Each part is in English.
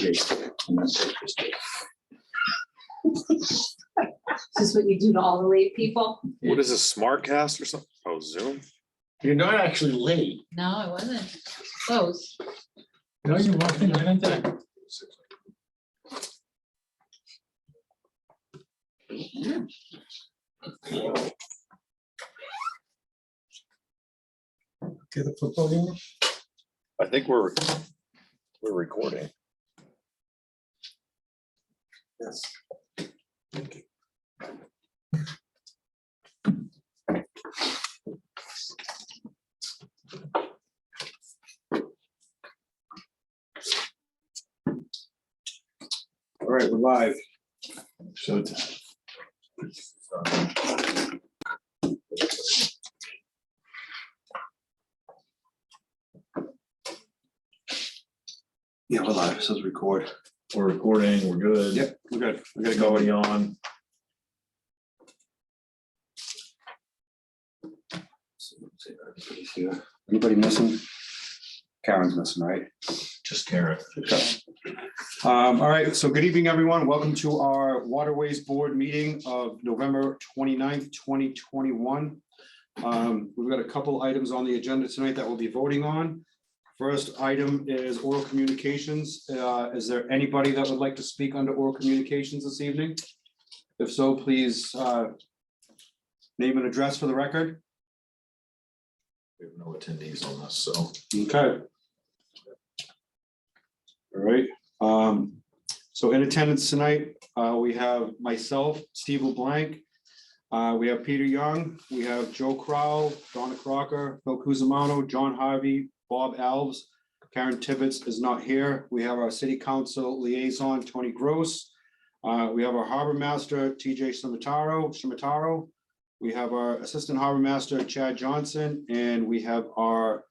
Jake's day. I'm gonna take this day. Is this what you do to all the late people? What is this, SmartCast or something? Oh, Zoom? You're not actually late. No, I wasn't. Close. No, you're walking right into that. Okay, the football game. I think we're recording. Yes. All right, we're live. So. Yeah, we're live. It says record. We're recording, we're good. Yep, we're good. We're gonna Nobody go. on. Anybody missing? Karen's missing, right? Just Karen. All right, so good evening, everyone. Welcome to our Waterways Board meeting of November 29th, 2021. We've got a couple items on the agenda tonight that we'll be voting on. First item is oral communications. Is there anybody that would like to speak under oral communications this evening? If so, please name and address for the record. We have no attendees on this, so. Okay. All right. So in attendance tonight, we have myself, Steve LeBlanc. We have Peter Young, we have Joe Crowell, Donna Crocker, Phil Cusimano, John Harvey, Bob Alves. Karen Tibbetts is not here. We have our city council liaison, Tony Gross. We have our harbor master, TJ Shimataro. We have our assistant harbor master, Chad Johnson, and we have our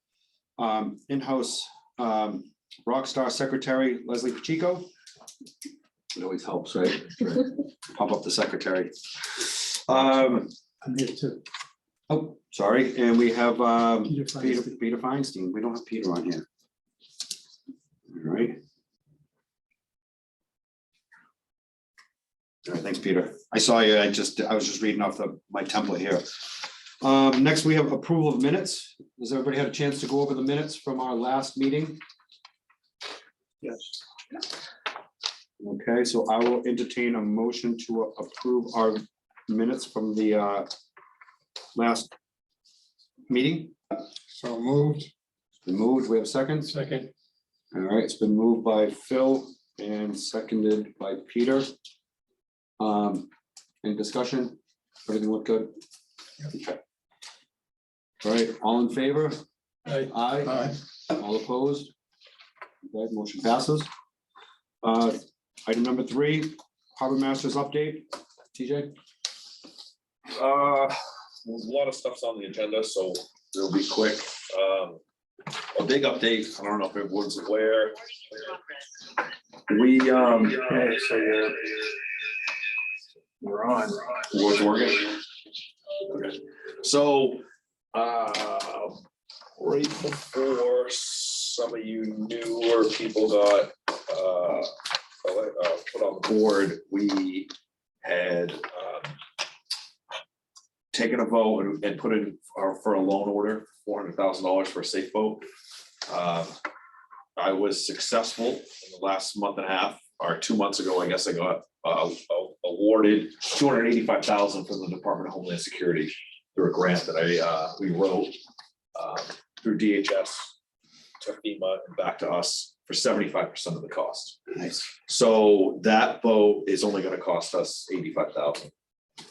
in-house rock star secretary, Leslie Pacheco. It always helps, right? Pop up the secretary. I'm here too. Oh, sorry, and we have Peter Feinstein. We don't have Peter on here. All right. All right, thanks, Peter. I saw you. I was just reading off my template here. Next, we have approval of minutes. Has everybody had a chance to go over the minutes from our last meeting? Yes. Okay, so I will entertain a motion to approve our minutes from the last meeting. So moved. It's been moved. We have a second. Second. All right, it's been moved by Phil and seconded by Peter. Any discussion? Everything look good? Okay. All right, all in favor? Aye. Aye. All opposed? Okay, motion passes. Item number 3, harbor masters update. TJ? There's a lot of stuff's on the agenda, so it'll be quick. A big update, I don't know if everyone's aware. We, Okay, so we're on. Ward's working. Okay. So, right before some of you newer people got put on the board, we had taken a vote and put in for a loan order, $400,000 for a safe boat. I was successful in the last month and a half, or 2 months ago, I guess I got awarded $285,000 from the Department of Homeland Security through a grant that we wrote through DHS to FEMA and back to us for 75% of the cost. Nice. So that boat is only going to cost us $85,000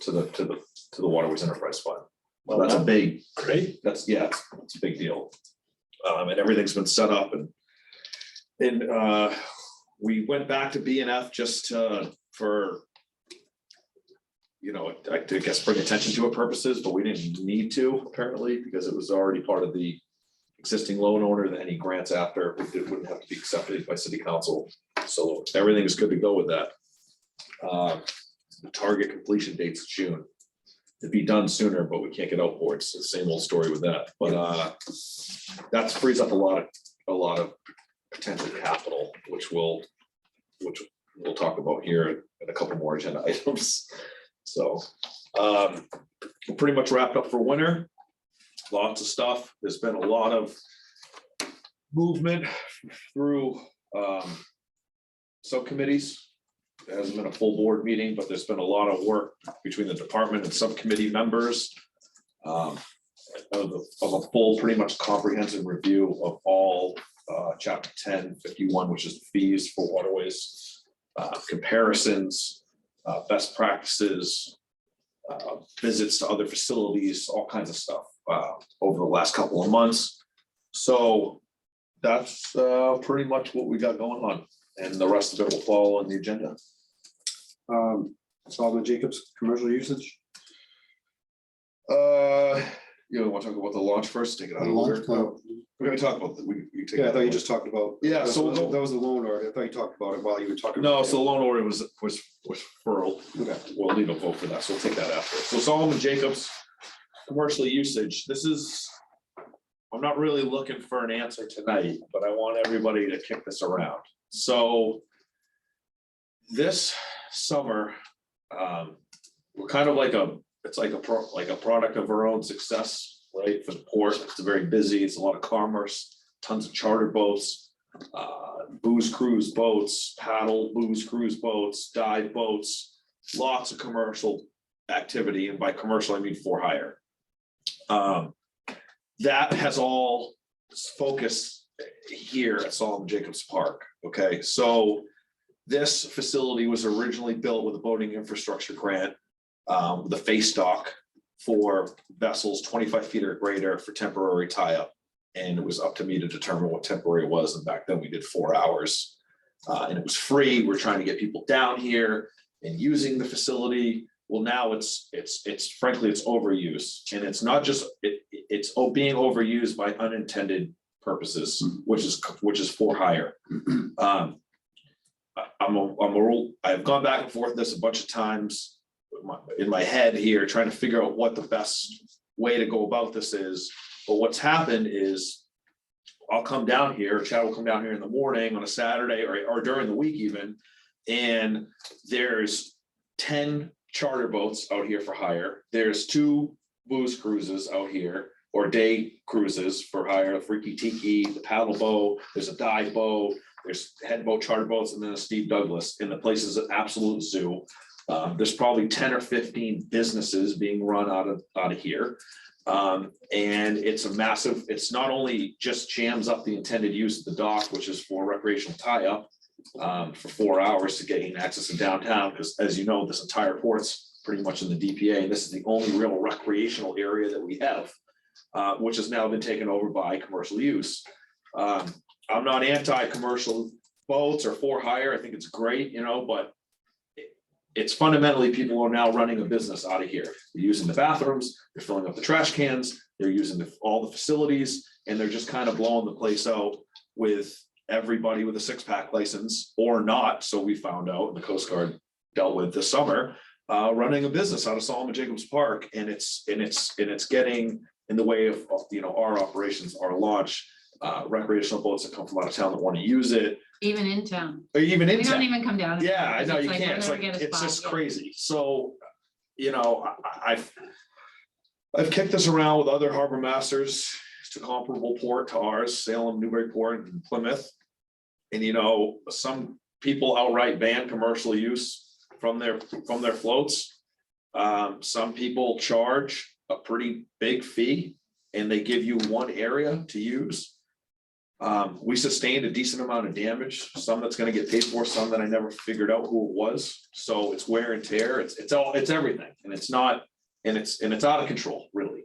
to the Waterways Enterprise Fund. Well, that's a big, Great. it's a big deal. And everything's been set up and we went back to BNF just for, you know, I guess bring attention to it purposes, but we didn't need to apparently because it was already part of the existing loan order. That any grants after wouldn't have to be accepted by city council. So everything is good to go with that. The target completion date's June. It'd be done sooner, but we can't get outboards. It's the same old story with that. But that frees up a lot of potential capital, which will which we'll talk about here in a couple more agenda items. So we're pretty much wrapped up for winter. Lots of stuff. There's been a lot of movement through subcommittees. There hasn't been a full board meeting, but there's been a lot of work between the department and subcommittee members of a full, pretty much comprehensive review of all chapter 1051, which is the fees for waterways, comparisons, best practices, visits to other facilities, all kinds of stuff over the last couple of months. So that's pretty much what we got going on, and the rest of it will follow on the agenda. Solomon Jacobs, commercial usage. You want to talk about the launch first? Take it out of Launch, order. We're gonna talk about we take. Yeah, I thought you it. just talked about. Yeah, so we'll go- that was the loan order. I thought you talked about it while you were talking. No, about so the loan order was for, Okay. we'll need a vote for that, so we'll take that after. So Solomon Jacobs, commercial usage, this is, I'm not really looking for an answer tonight, but I want everybody to kick this around. So this summer, we're kind of like it's like a product of our own success, right? For the port, it's very busy, it's a lot of commerce, tons of charter boats, booze cruise boats, paddle booze cruise boats, dive boats, lots of commercial activity, and by commercial I mean for hire. That has all focused here at Solomon Jacobs Park. Okay, so this facility was originally built with a boating infrastructure grant, with a face dock for vessels 25 feet or greater for temporary tie-up. And it was up to me to determine what temporary was. And back then we did 4 hours. And it was free. We're trying to get people down here and using the facility. Well, now it's frankly, it's overuse. And it's not just, it's being overused by unintended purposes, which is for hire. I've gone back and forth this a bunch of times in my head here, trying to figure out what the best way to go about this is. But what's happened is I'll come down here, Chad will come down here in the morning on a Saturday or during the week even, and there's 10 charter boats out here for hire. There's 2 booze cruises out here, or day cruises for hire, the Freaky Tiki, the paddle boat, there's a dive boat, there's head boat charter boats, and then a Steve Douglas, and the place is an absolute zoo. There's probably 10 or 15 businesses being run out of here. And it's a massive, it's not only just jams up the intended use of the dock, which is for recreational tie-up for 4 hours to gain access to downtown, because as you know, this entire port's pretty much in the DPA, and this is the only real recreational area that we have, which has now been taken over by commercial use. I'm not anti-commercial boats or for hire. I think it's great, but it's fundamentally people are now running a business out of here. They're using the bathrooms, they're filling up the trash cans, they're using all the facilities, and they're just kind of blowing the place out with everybody with a 6-pack license or not. So we found out, and the Coast Guard dealt with this summer, running a business out of Solomon Jacobs Park, and it's getting in the way of our operations, our launch. Recreational boats that come from out of town that want to use it, Even in town. or even in We town. don't even come down. Yeah, I know you like, can't. we're It's never like, gonna it's spot just you. crazy. So, I've kicked this around with other harbor masters to comparable port to ours, Salem, Newburyport, and Plymouth. And some people outright ban commercial use from their floats. Some people charge a pretty big fee and they give you one area to use. We sustained a decent amount of damage, some that's gonna get paid for, some that I never figured out who it was. So it's wear and tear, it's everything, and it's not, and it's out of control, really.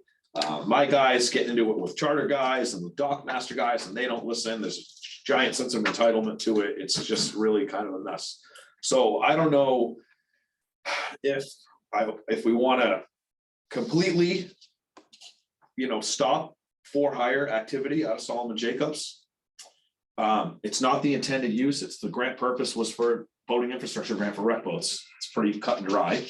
My guys getting into it with charter guys and the dock master guys, and they don't listen. There's a giant sense of entitlement to it. It's just really kind of a mess. So I don't know if we wanna completely, stop for hire activity out of Solomon Jacobs. It's not the intended use. It's the grant purpose was for boating infrastructure grant for rec boats. It's pretty cut and dry.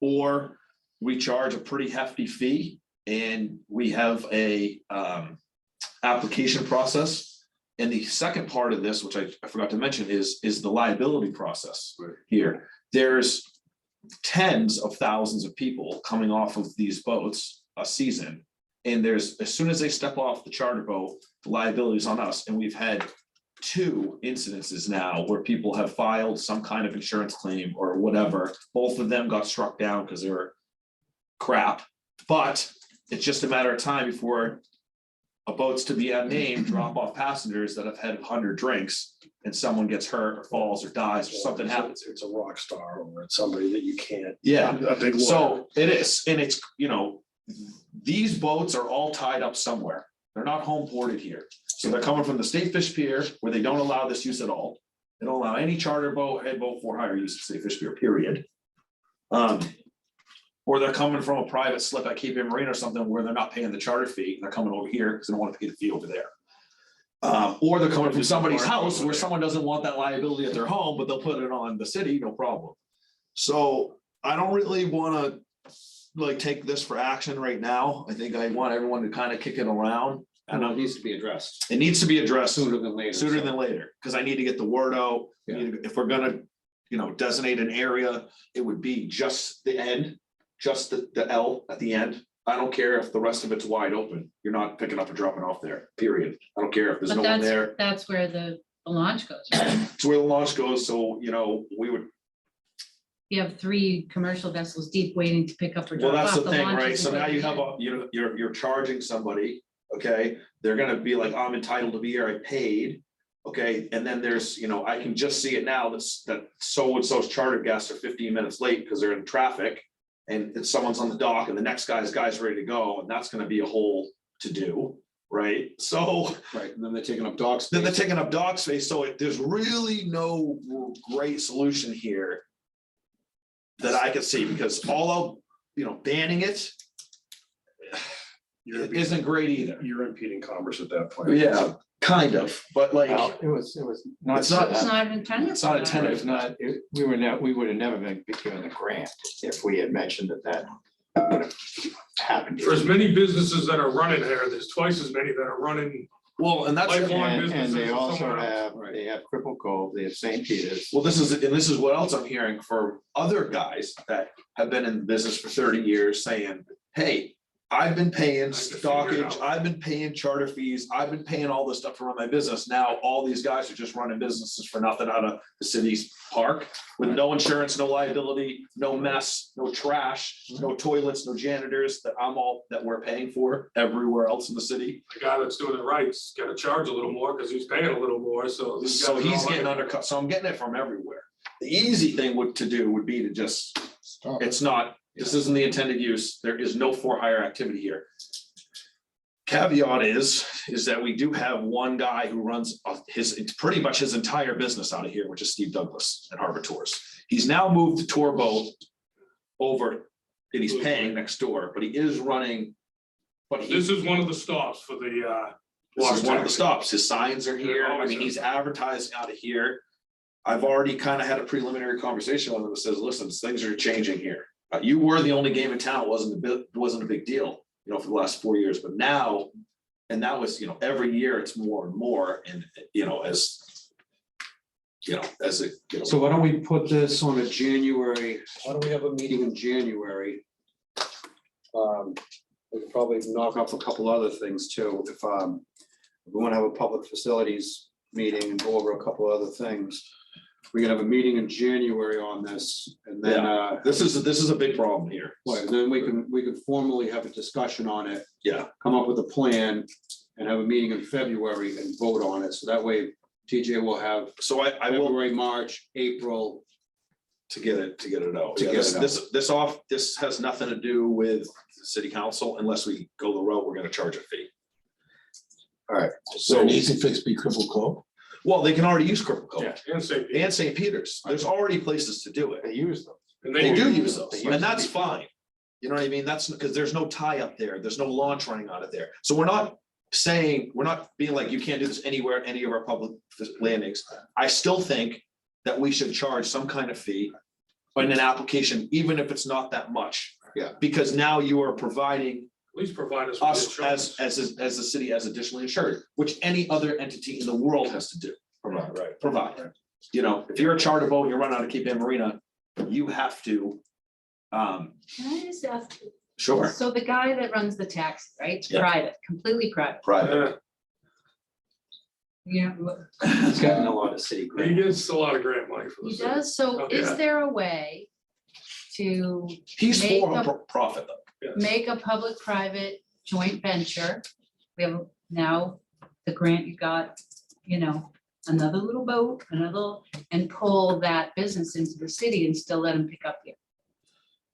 Or we charge a pretty hefty fee and we have a application process And the second part of this, which I forgot to mention, is the liability process here. There's tens of thousands of people coming off of these boats a season. And there's, as soon as they step off the charter boat, the liability is on us. And we've had 2 incidences now where people have filed some kind of insurance claim or whatever. Both of them got struck down because they were crap, but it's just a matter of time before a boat's to be unnamed drop off passengers that have had 100 drinks and someone gets hurt or falls or dies or something happens. It's a rock star or it's somebody that you can't. Yeah, A big lawyer. so it is, and it's, you know, these boats are all tied up somewhere. They're not home ported here. So they're coming from the State Fish Pier where they don't allow this use at all. They don't allow any charter boat, head boat for hire use of State Fish Pier, period. Or they're coming from a private slip at Cape Ann Marine or something where they're not paying the charter fee. They're coming over here because they don't want to pay the fee over there. Or they're coming from somebody's house where someone doesn't want that liability at their home, but they'll put it on the city, no problem. So I don't really wanna like take this for action right now. I think I want everyone to kind of kick it around. And it needs to be addressed It needs to be addressed sooner than later. sooner than later, because I need to get the word out. We need to- If we're gonna, you know, designate an area, it would be just the end, just the L at the end. I don't care if the rest of it's wide open. You're not picking up and dropping off there, period. I don't care if there's But no one there. that's where the launch goes, right? It's where the launch goes, so, you know, we would, You have 3 commercial vessels deep waiting to pick up or well, drop off. that's the thing, launch right? is So now already you have there. a, you know, you're charging somebody, okay? They're gonna be like, I'm entitled to be here, I paid. Okay, and then there's, you know, I can just see it now, that so-and-so's charter guests are 15 minutes late because they're in traffic. And it's someone's on the dock and the next guy's ready to go, and that's gonna be a whole to do, right? So Right, and then they're taking up dock space. then they're taking up dock space, so there's really no great solution here that I could see, because all of, you know, banning it isn't great either. You're impeding commerce at that point. Yeah, kind of, but like, Well, it was not. It's not- It's not intended. it's not for that. intended. It was not, we would have never been given the grant if we had mentioned that would have happened. For as many businesses that are running there, there's twice as many that are running. well, and that's, Lifelong And businesses they or also somewhere else. have, they have Cripple Cove, they have St. Peter's. well, this is what else I'm hearing from other guys that have been in business for 30 years saying, hey, I've been paying I can figure it stockage, out. I've been paying charter fees, I've been paying all this stuff to run my business. Now, all these guys are just running businesses for nothing out of the city's park with no insurance, no liability, no mess, no trash, no toilets, no janitors that we're paying for everywhere else in the city. The guy that's doing it right's gonna charge a little more because he's paying a little more, so. these So guys are he's all getting like- undercut, so I'm getting it from everywhere. The easy thing to do would be to just, it's not, this isn't the intended use, there is no for hire activity here. Caveat is that we do have one guy who runs it's pretty much his entire business out of here, which is Steve Douglas at Harbor Tours. He's now moved the tour boat over, and he's paying next door, but he is running. But This is one of the stops for the, this is one of the taxi. stops. His signs are here. I always mean, have. he's advertising out of here. I've already kind of had a preliminary conversation with him that says, listen, things are changing here. You were the only game in town, wasn't a big deal, you know, for the last 4 years, but now, and that was, you know, every year it's more and more, and, you know, as it, you know. So why don't we put this on a January, why don't we have a meeting in January? We could probably knock off a couple other things too, if we want to have a public facilities meeting and go over a couple other things. We can have a meeting in January on this, and then This is a big problem here. and then we can formally have a discussion on it, Yeah, come up with a plan, and have a meeting in February and vote on it. So that way TJ will have so I will, February, March, April. to get it out. To Yeah, get it out. this has nothing to do with the city council unless we go the road, we're gonna charge a fee. All right. So an easy fix be Cripple Cove. Well, they can already use Cripple Cove Yeah, and safety. and St. Peter's. There's already places to do it. They use them. And They do use use those, They and use that's them. fine. You know what I mean? That's because there's no tie up there. There's no launch running out of there. So we're not being like, you can't do this anywhere, at any of our public landings. I still think that we should charge some kind of fee in an application, even if it's not that much. Yeah. Because now you are providing least provide us with us insurance. as the city as additionally insured, which any other entity in the world has to do, Right. provide. You know, if you're a charter boat, you run out of Cape Ann Marina, you have to, Can I just ask, sure, so the guy that runs the taxi, right, it's Yeah. private, completely private, private. yeah, He's gotten a lot of city He grants. gets a lot of grant money for he the city. does, so Oh, is yeah. there a way to He's Make for a- a profit though. Yes. make a public-private joint venture? We have now the grant you got, you know, another little boat, and pull that business into the city and still let them pick up here.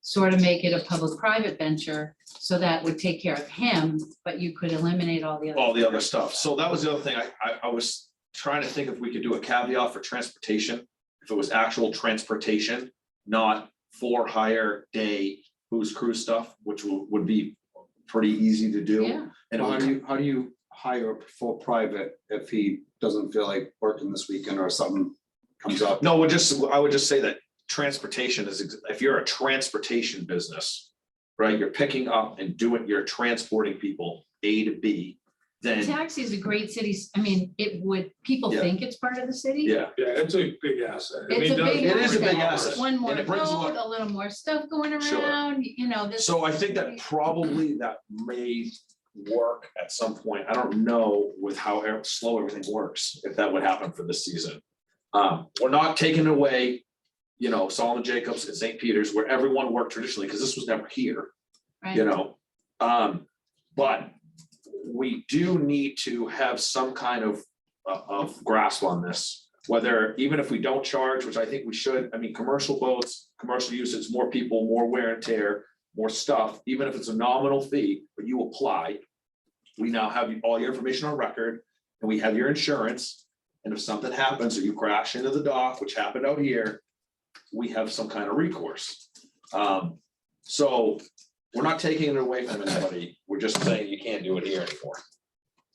Sort of make it a public-private venture, so that would take care of him, but you could eliminate all the other. All the other stuff. So that was the other thing. I was trying to think if we could do a caveat for transportation. If it was actual transportation, not for hire day booze cruise stuff, which would be pretty easy to do. Yeah, And it How would do you hire a full private if he doesn't feel like working this weekend or something comes up? No, I would just say that transportation is, if you're a transportation business, right, you're picking up and you're transporting people A to B, then, taxi is a great city, I mean, it would, people Yeah. think it's part of the city. yeah, Yeah, it's a big asset. I It's mean, a big It is a big asset. asset, One more and it brings a lot- road, a little more stuff going Sure. around, you know, this. so I think that probably that may work at some point. I don't know with how slow everything works, if that would happen for this season. We're not taking away, you know, Solomon Jacobs and St. Peter's where everyone worked traditionally, because this was never here. You know, but we do need to have some kind of grasp on this. Whether, even if we don't charge, which I think we should, I mean, commercial boats, commercial use, it's more people, more wear and tear, more stuff, even if it's a nominal fee, but you apply. We now have all your information on record, and we have your insurance, and if something happens or you crash into the dock, which happened out here, we have some kind of recourse. So we're not taking it away from anybody, we're just saying you can't do it here anymore.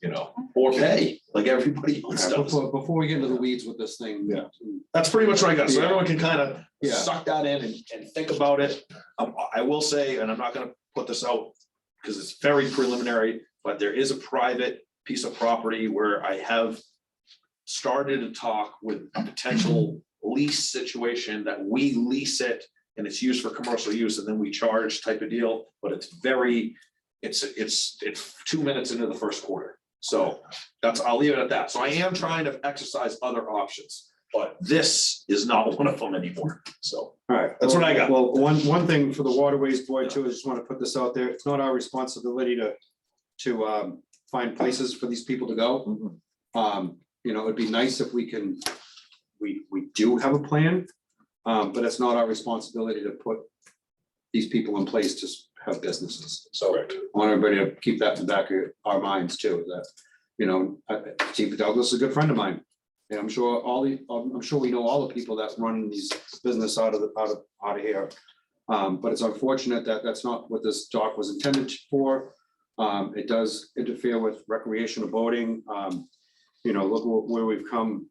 You know, or pay, like everybody else does. Before we get into the weeds with this thing. Yeah. That's pretty much what I got, so Yeah. everyone can kind of Yeah. suck that in and think about it. I will say, and I'm not gonna put this out, because it's very preliminary, but there is a private piece of property where I have started to talk with a potential lease situation that we lease it and it's used for commercial use and then we charge type of deal, but it's 2 minutes into the first quarter. So I'll leave it at that. So I am trying to exercise other options, but this is not one of them anymore. So All right. That's what I got. Well, one thing for the Waterways Board too, I just want to put this out there. It's not our responsibility to find places for these people to go. You know, it'd be nice if we do have a plan, but it's not our responsibility to put these people in place to have businesses. So I want everybody to keep that in the back of our minds too, that, you know, Chief Douglas is a good friend of mine. And I'm sure we know all the people that run these business out of here. But it's unfortunate that that's not what this dock was intended for. It does interfere with recreational boating. You know, look where we've come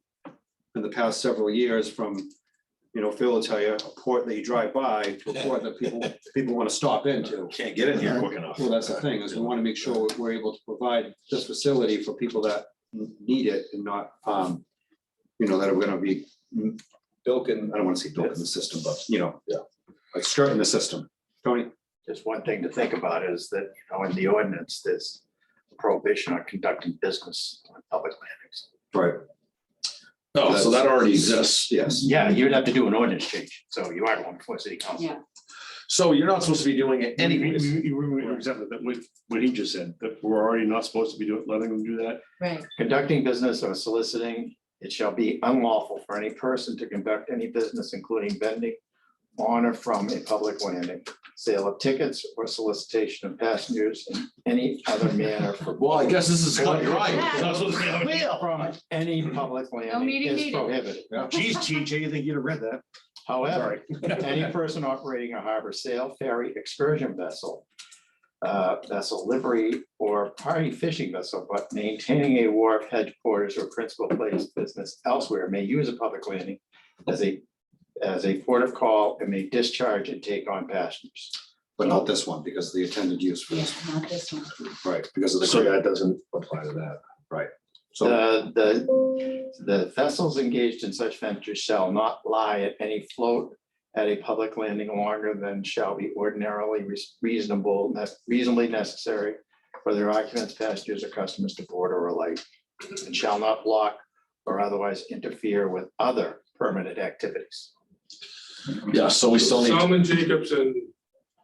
in the past several years from, you know, Phil will tell you, a port that you drive by to a port that people want to stop into. can't get in here quick enough. Well, that's the thing, is we want to make sure we're able to provide this facility for people that need it and not, you know, that are gonna be bilking, I don't want to say bilking the system, but, you know, like skirting the system. Tony? Just one thing to think about is that, you know, in the ordinance, there's a prohibition on conducting business on public landings. Right. Oh, so that already exists. Yes. Yeah, you'd have to do an ordinance change, so you are going before city council. Yeah. So you're not supposed to be doing it anyways. Exactly, that what he just said, that we're already not supposed to be letting them do that. Right, Conducting business or soliciting, it shall be unlawful for any person to conduct any business, including vending on or from a public landing, sale of tickets or solicitation of passengers in any other manner for. Well, I guess this is cut and dry. It's not supposed to be on video. From any public landing meeting is needed. prohibited. Geez, TJ, you think you'd have read that? However, any person operating a harbor sail, ferry, excursion vessel, vessel livery or party fishing vessel, but maintaining a wharf, headquarters, or principal place of business elsewhere may use a public landing as a port of call and may discharge and take on passengers. but not this one because of the intended use for Yeah, this, not this one. right, because of the. So that doesn't apply to that. So, The vessels engaged in such ventures shall not lie at any float at a public landing longer than shall be ordinarily reasonably necessary for their occupants, passengers, or customers to board or alight, and shall not block or otherwise interfere with other permitted activities. Yeah, so we still need Salmon Jacobs and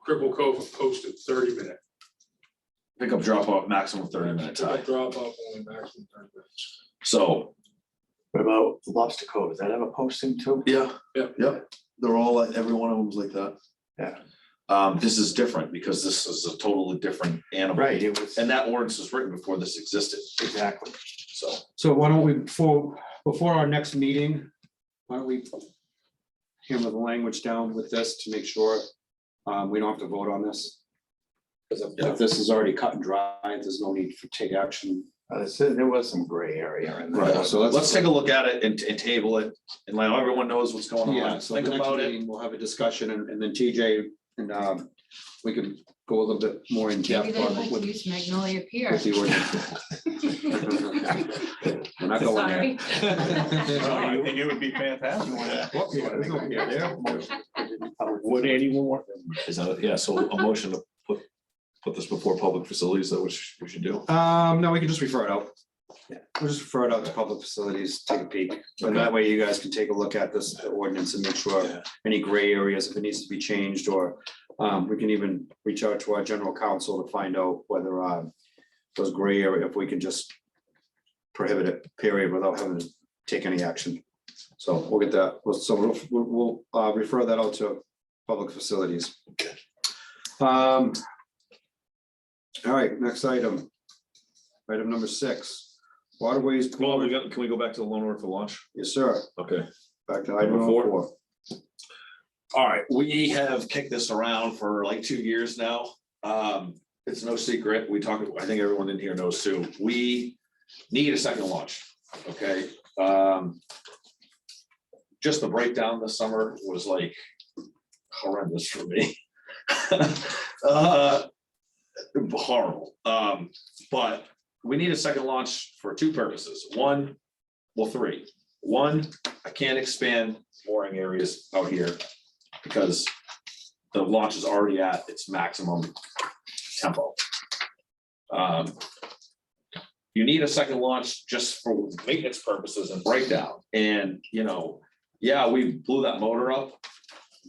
Cripple Cove have posted 30-minute. pickup drop off maximum 30-minute time. Drop off only maximum 30 minutes. So, What about Lobster Cove? Does that have a posting too? Yeah. Yeah. Yep, they're all like, every one of them's like that. this is different because this is a totally different animal. Right, it was, And that ordinance was written before this existed, exactly. so. so why don't we, before our next meeting, why don't we hammer the language down with this to make sure we don't have to vote on this? Because if this is already cut and dry, there's no need for take action. There was some gray area in there. Right, so let's take a look at it and table it and let everyone knows what's going Yeah, on. so Think the next about it. meeting, we'll have a discussion and then TJ and we can go a little bit more in Maybe depth they on might with use Magnolia Pier. with the ordinance. We're not going there. Sorry. I think it would be fantastic. Whoops, there's no pier there. Would anyone? Is that, yeah, so a motion to put this before public facilities, that which we should do. No, we can just refer it out. Yeah, we'll just refer it out to public facilities, take a peek, and that way you guys can take a look at this ordinance and make sure any gray areas, if it needs to be changed, or we can even reach out to our general counsel to find out whether those gray area, if we can just prohibit it, period, without having to take any action. So we'll get that, so we'll refer that out to public facilities. All right, next item. Item number 6, Waterways Well, Board. can we go back to the loan order for launch? Yes, sir. Okay. Back to item Number number 4. 4. All right, we have kicked this around for like 2 years now. It's no secret. We talk, I think everyone in here knows too. We need a second launch, okay? Just the breakdown this summer was like horrendous for me. Horrible. But we need a second launch for 2 purposes. 1, well, 3. 1, I can't expand mooring areas out here because the launch is already at its maximum tempo. You need a second launch just for maintenance purposes and breakdown. And, you know, yeah, we blew that motor up.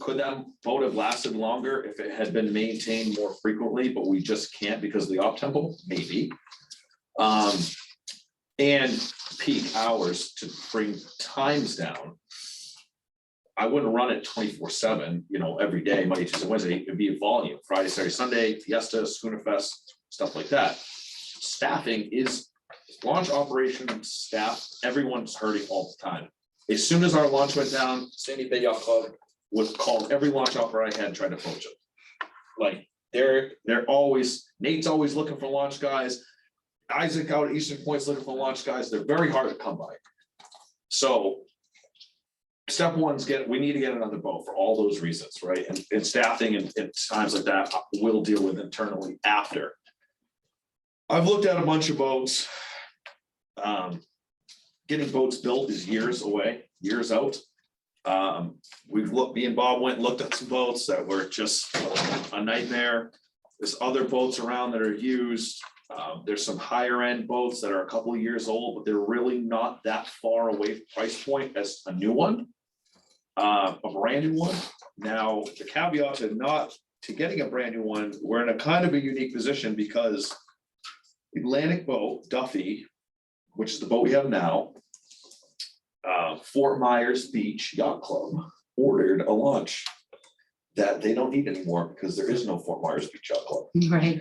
Could that boat have lasted longer if it had been maintained more frequently, but we just can't because of the op tempo? Maybe. And peak hours to bring times down. I wouldn't run it 24/7, you know, every day, Monday, Tuesday, Wednesday. It'd be a volume, Friday, Saturday, Sunday, Fiesta, Schooner Fest, stuff like that. Staffing is launch operation staff, everyone's hurting all the time. As soon as our launch went down, Sandy Bay Yacht Club was called every launch operator I had, tried to poach them. Like, they're always, Nate's always looking for launch guys. Isaac out at Eastern Point's looking for launch guys. They're very hard to come by. So step 1's we need to get another boat for all those reasons, right? And staffing and times like that, we'll deal with internally after. I've looked at a bunch of boats. Getting boats built is years away, years out. Me and Bob went and looked at some boats that were just a nightmare. There's other boats around that are used. There's some higher end boats that are a couple of years old, but they're really not that far away from price point as a new one. A brand new one. Now, the caveat to getting a brand new one, we're in a kind of a unique position because Atlantic Boat, Duffy, which is the boat we have now, Fort Myers Beach Yacht Club ordered a launch that they don't need anymore because there is no Fort Myers Beach Yacht Club. Right.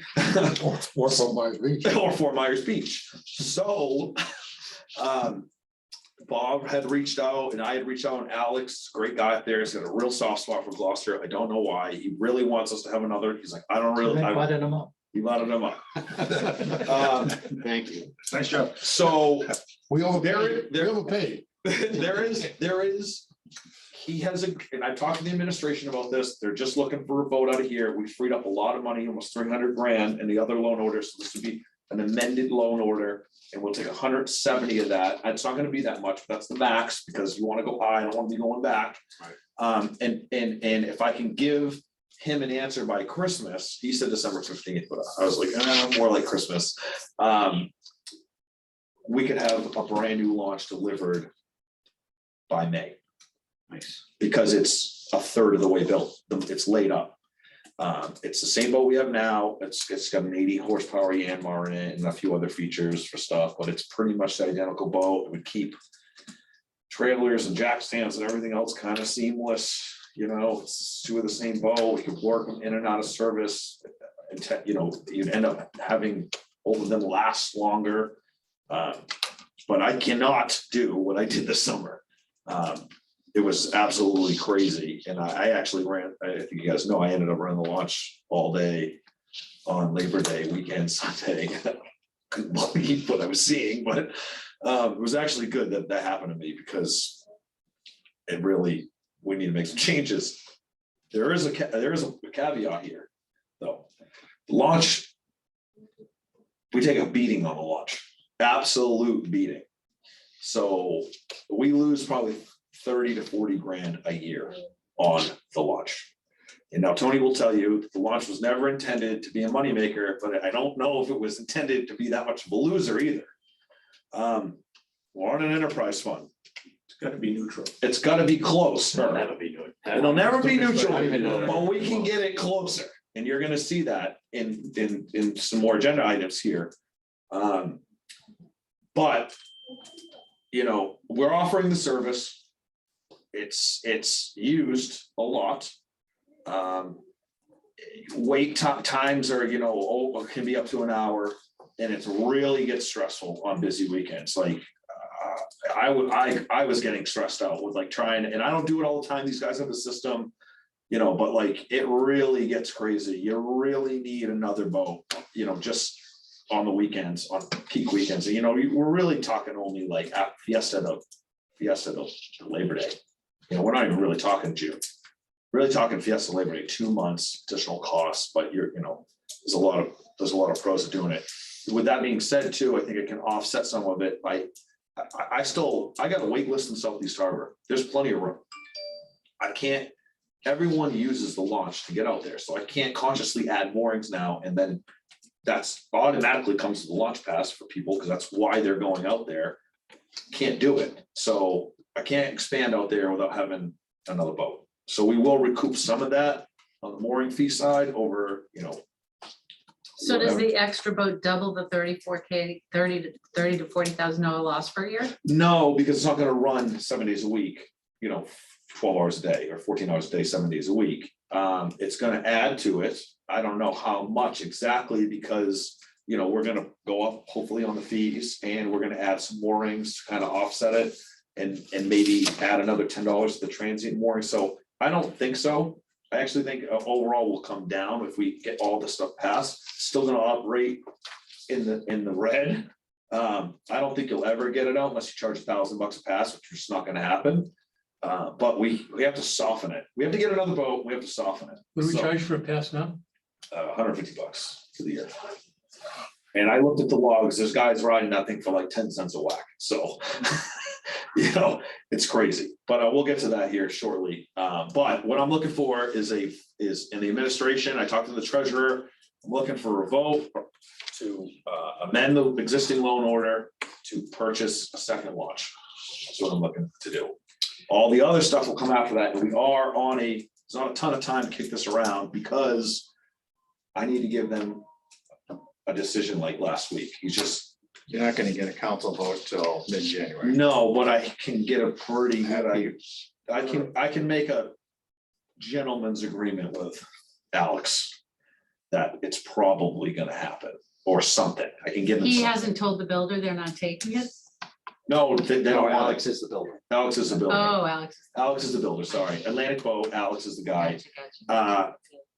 Or Fort Myers Beach. Or Fort Myers Beach. So Bob had reached out and I had reached out, and Alex, great guy up there, he's got a real soft spot for Gloucester. I don't know why. He really wants us to have another. He's like, I don't really. They butted them up. He butted him up. Thank you. Nice job. So We overpaid. There- We overpaid. there is he has and I talked to the administration about this, they're just looking for a vote out of here, we freed up a lot of money, almost 300 grand in the other loan orders, so this would be an amended loan order, and we'll take 170 of that, it's not gonna be that much, but that's the max, because you wanna go high, I don't wanna be going back. Right. And if I can give him an answer by Christmas, he said December 15th, but I was like, more like Christmas. We could have a brand new launch delivered by May. Nice. Because it's a third of the way built, it's laid up. It's the same boat we have now, it's got an 80 horsepower Yanmar in it and a few other features for stuff, but it's pretty much the identical boat. It would keep trailers and jack stands and everything else kind of seamless, you know, it's two of the same boat, we could work them in and out of service. And you know, you'd end up having both of them last longer. But I cannot do what I did this summer. It was absolutely crazy, and I actually ran, I think you guys know, I ended up running the launch all day on Labor Day weekend, Sunday. Couldn't believe what I was seeing, but it was actually good that that happened to me, because it really, we need to make some changes. There is a caveat here, though. The launch, we take a beating on the launch, absolute beating. So we lose probably 30 to 40 grand a year on the launch. And now Tony will tell you that the launch was never intended to be a moneymaker, but I don't know if it was intended to be that much of a loser either. We're on an enterprise fund. It's gotta be neutral. It's gotta be close. It'll never be doing. It'll never be neutral, I don't even know. but we can get it closer. And you're gonna see that in some more agenda items here. But, you know, we're offering the service. It's used a lot. Wait times are, you know, can be up to an hour, and it really gets stressful on busy weekends. Like I was getting stressed out with like trying, and I don't do it all the time. These guys have a system, you know, but like it really gets crazy. You really need another boat, you know, just on the weekends, on peak weekends. And, you know, we're really talking only like at Fiesta to Labor Day. You know, we're not even really talking June. Really talking Fiesta Labor Day, 2 months additional costs, but you know, there's a lot of pros to doing it. With that being said, too, I think it can offset some of it by. I got a wait list in Southeast Harbor. There's plenty of room. Everyone uses the launch to get out there, so I can't consciously add moorings now, and then that's automatically comes to the launch pass for people, because that's why they're going out there. Can't do it, so I can't expand out there without having another boat. So we will recoup some of that on the mooring fee side over, you know. So does the extra boat double the 34K, $30,000 to $40,000 loss per year? No, because it's not gonna run 7 days a week, you know, 12 hours a day or 14 hours a day, 7 days a week. It's gonna add to it. I don't know how much exactly, because, you know, we're gonna go up hopefully on the fees, and we're gonna add some moorings to kind of offset it, and maybe add another $10 to the transient mooring. So I don't think so. I actually think overall will come down if we get all this stuff passed. Still gonna operate in the red. I don't think you'll ever get it out unless you charge $1,000 a pass, which is not gonna happen. But we have to soften it. We have to get another boat. We have to soften it. What do we So, charge for a pass now? $150 for the year. And I looked at the logs. There's guys riding that thing for like 10 cents a whack. So, you know, it's crazy. But we'll get to that here shortly. But what I'm looking for is in the administration. I talked to the treasurer. I'm looking for a vote to amend the existing loan order to purchase a second launch. That's what I'm looking to do. All the other stuff will come after that. And we are on there's not a ton of time to kick this around, because I need to give them a decision like last week. You're not gonna get a council vote till mid-January. No, but I can get a pretty good, I can make a gentleman's agreement with Alex that it's probably gonna happen, or something. I can give him He something. hasn't told the builder they're not taking it? No, they No, don't. Alex is the builder. Alex is the builder. Oh, Alex. Alex is the builder, sorry. Atlantic Boat, Alex is the guy. Gotcha, gotcha.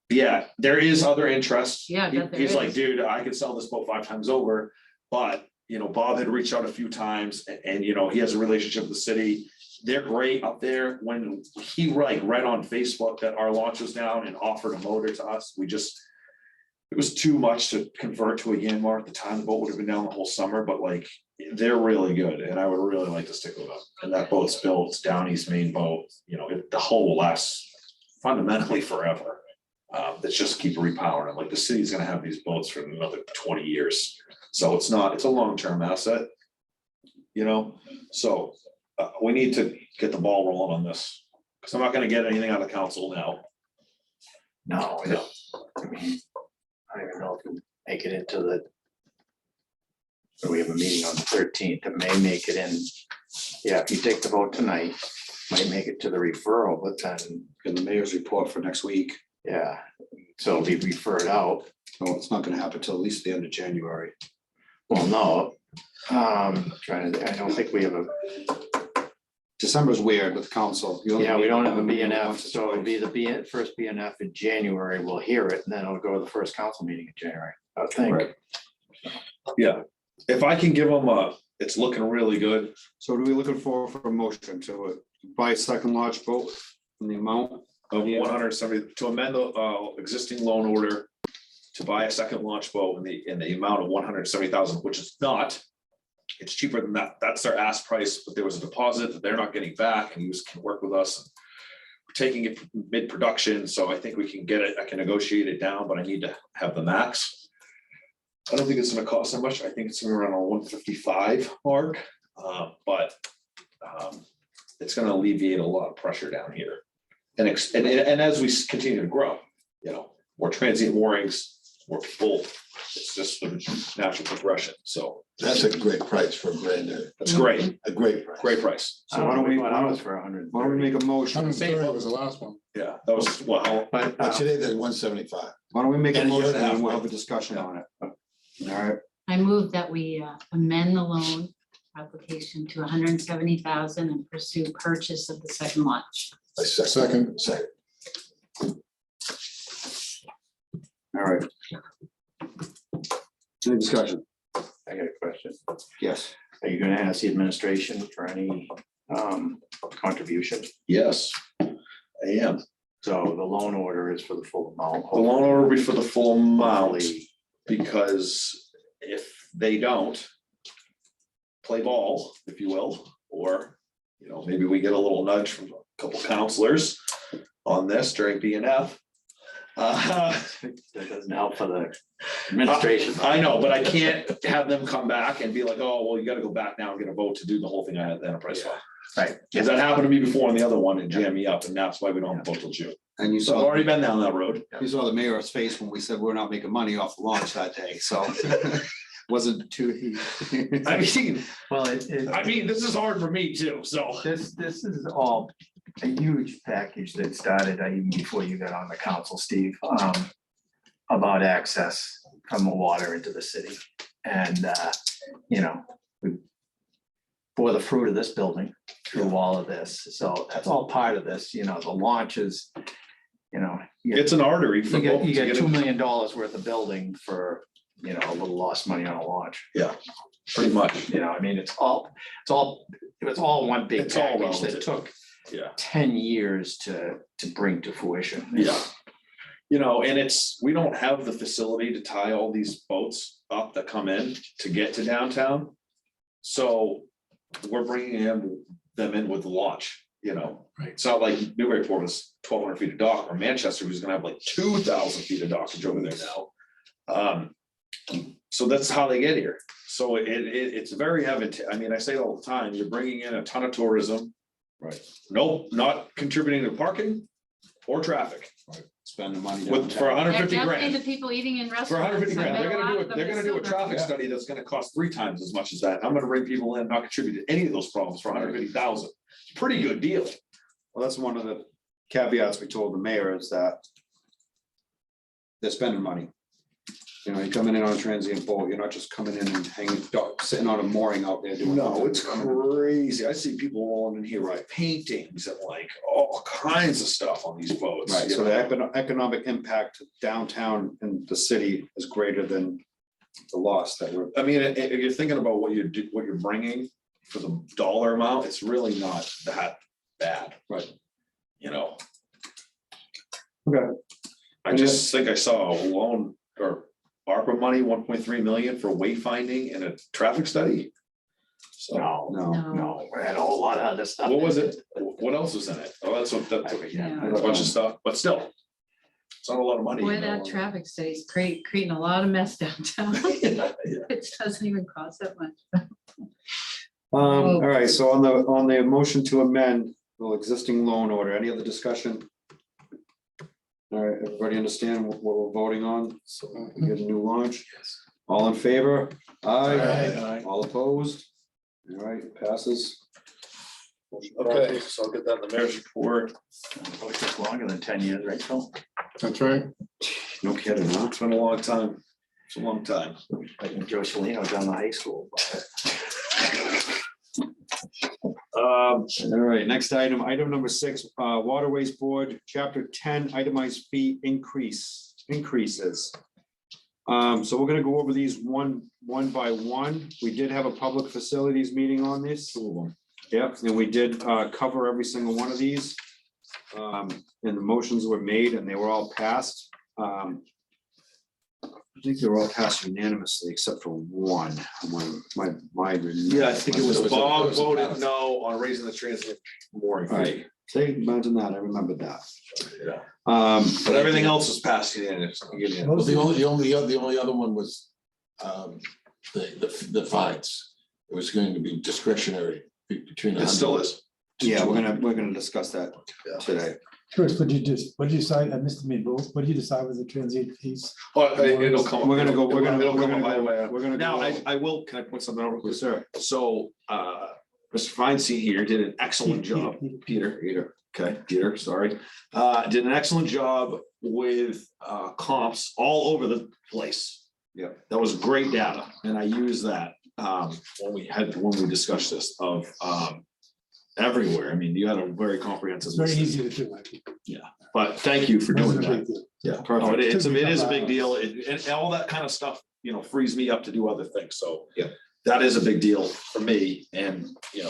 Yeah, there is other interest. Yeah, I bet there He's like, is. dude, I could sell this boat 5 times over, but you know, Bob had reached out a few times and, you know, he has a relationship with the city. They're great up there. When he read on Facebook that our launch was down and offered a motor to us, it was too much to convert to a Yanmar at the time. The boat would have been down the whole summer, but like, they're really good and I would really like to stick with them. And that boat's built, it's Down East Main boat, you know, the hull will last fundamentally forever. That's just keep repowering them. Like the city's gonna have these boats for another 20 years. So it's a long-term asset. You know, so we need to get the ball rolling on this. Cause I'm not gonna get anything out of council now. No, I mean, I don't even know if we make it into the. We have a meeting on the 13th. It may make it in. Yeah, if you take the vote tonight, might make it to the referral, but then, In the mayor's report for next week. yeah, so it'll be referred out. So it's not gonna happen till at least the end of January. Well, no. I don't think we have a, December's weird with council. You only yeah, we meet don't have a once BNF, or so it'll be the first BNF in January. We'll hear it, and then it'll go to the first council meeting in January, I think. Right. Yeah, if I can give them it's looking really good. So what are we looking for a motion to buy a second large boat in the amount? Of 170 to amend the existing loan order to buy a second launch boat in the amount of 170,000, which is not. It's cheaper than that. That's their ask price, but there was a deposit that they're not getting back and can work with us. We're taking it mid-production, so I think we can get it. I can negotiate it down, but I need to have the max. I don't think it's gonna cost that much. I think it's gonna be around a 155 mark, but it's gonna alleviate a lot of pressure down here. And as we continue to grow, you know, more transient moorings, more people, it's just the natural progression. So That's a great price for a brand new, that's great, a great price. great price. So why don't we, Why not for 100? why don't we make a motion? 130 was the last one, Yeah, that was, well, But, but today there's 175. Why don't we make a And a year motion and a half, and we'll right? have a discussion on it? All right, I move that we amend the loan application to 170,000 and pursue purchase of the second launch. A second. all right. Any discussion? I got a question. Yes. Are you gonna ask the administration for any contribution? yes, I am. So the loan order is for the full amount. The loan order will be for the full amount, Hopefully, because if they don't play ball, if you will, or, you know, maybe we get a little nudge from a couple counselors on this during BNF. that doesn't help for the administration. I know, but I can't have them come back and be like, oh, well, you gotta go back now and get a vote to do the whole thing I had the enterprise fund. Right. Because that happened to me before on the other one and jammed me up, and that's why we don't have a vote till June. And you So I've saw, already been down that road. you saw the mayor's face when we said we're not making money off the launch that day, so. Wasn't too. I mean, Well, this is hard for me too, so. this is all a huge package that started even before you got on the council, Steve, about access from the water into the city. And, you know, we bore the fruit of this building through all of this. So that's all part of this, you know, the launch is, you know. It's an artery for You get, both. you to get get $2 it. million worth of building for, you know, a little lost money on a launch. Pretty much, You know, I mean, it was all one big It's all package that relative. took yeah. 10 years to bring to fruition. Yeah. You know, and we don't have the facility to tie all these boats up that come in to get to downtown. So we're bringing them in with the launch, you know. Right. It's not like Newburyport was 1,200 feet of dock, or Manchester who's gonna have like 2,000 feet of dockage over there now. So that's how they get here. So it's very evident. I mean, I say it all the time, you're bringing in a ton of tourism. Right. Nope, not contributing to parking or traffic. Spend the money. With, for downtown. 150 Definitely grand. the people eating in For restaurants. 150 grand, I they're bet a gonna lot do of it, them they're are gonna do a still traffic Yeah. study that's gonna cost 3 times as much as that. I'm gonna bring people in, not contribute to any of those problems for 150,000. Pretty good deal. Well, that's one of the caveats we told the mayor is that they're spending money. You know, you're coming in on a transient boat, you're not just coming in and hanging, sitting on a mooring out there doing. No, nothing. it's crazy. I see people rolling in here, right, paintings and like all kinds of stuff on these boats. Right, you so know? the economic impact downtown and the city is greater than the loss that we're, I mean, if you're thinking about what you do, what you're bringing for the dollar amount, it's really not that bad. Right. You know, okay, I just think I saw a loan or ARPA money, 1.3 million for wayfinding and a traffic study. So No, no. no, we had a whole lot of other stuff. what was it? What else was in it? Oh, that's what, that's Yeah. a bunch of stuff, but still. It's not a lot of money. Boy, you know. that traffic study's creating a lot of mess downtown. Yeah, yeah. It doesn't even cost that much. All right, so on the motion to amend the existing loan order, any other discussion? All right, everybody understand what we're voting on? So we get a new launch? Yes. All in favor? Aye. Aye. All opposed? All right, passes. Okay, so I'll get that in the mayor's report. It took longer than 10 years, right, Phil? That's right. No kidding, huh? It's been a long time. It's a long time. Like when Joe Salino down the high school. All right, next item, item number 6, Waterways Board, Chapter 10, itemized fee increases. So we're gonna go over these one by one. We did have a public facilities meeting on this. 2 of them. Yep, and we did cover every single one of these. And the motions were made and they were all passed. I think they were all passed unanimously except for one. Yeah, I think it was It was a- Bob it was a voted pass. no on raising the transient mooring fee. Right, say, imagine that, I remember that. Yeah. But But everything else was passed unanimously. Well, the only other one was the fines. It was going to be discretionary between. It still is. Yeah, we're gonna discuss that Yeah. today. Chris, what did you decide, I missed me, both, what did you decide with the transient fees? Oh, it'll come. We're gonna go, we're gonna, It'll we're come gonna by the way. go, we're gonna Now, go. I will, can I point something out real quick? Yes, sir. So, Mr. Feinstein here did an excellent job. Peter, sorry. Did an excellent job with comps all over the place. Yeah. That was great data, and I used that when we discussed this of everywhere. I mean, you had a very comprehensive. It's very list. easy to do. I think. But thank you for doing Wasn't a that. big deal. Yeah, no, Perfect. it is Could be a big tough. deal, and all that kind of stuff, frees me up to do other things, so. Yeah. That is a big deal for me, and, We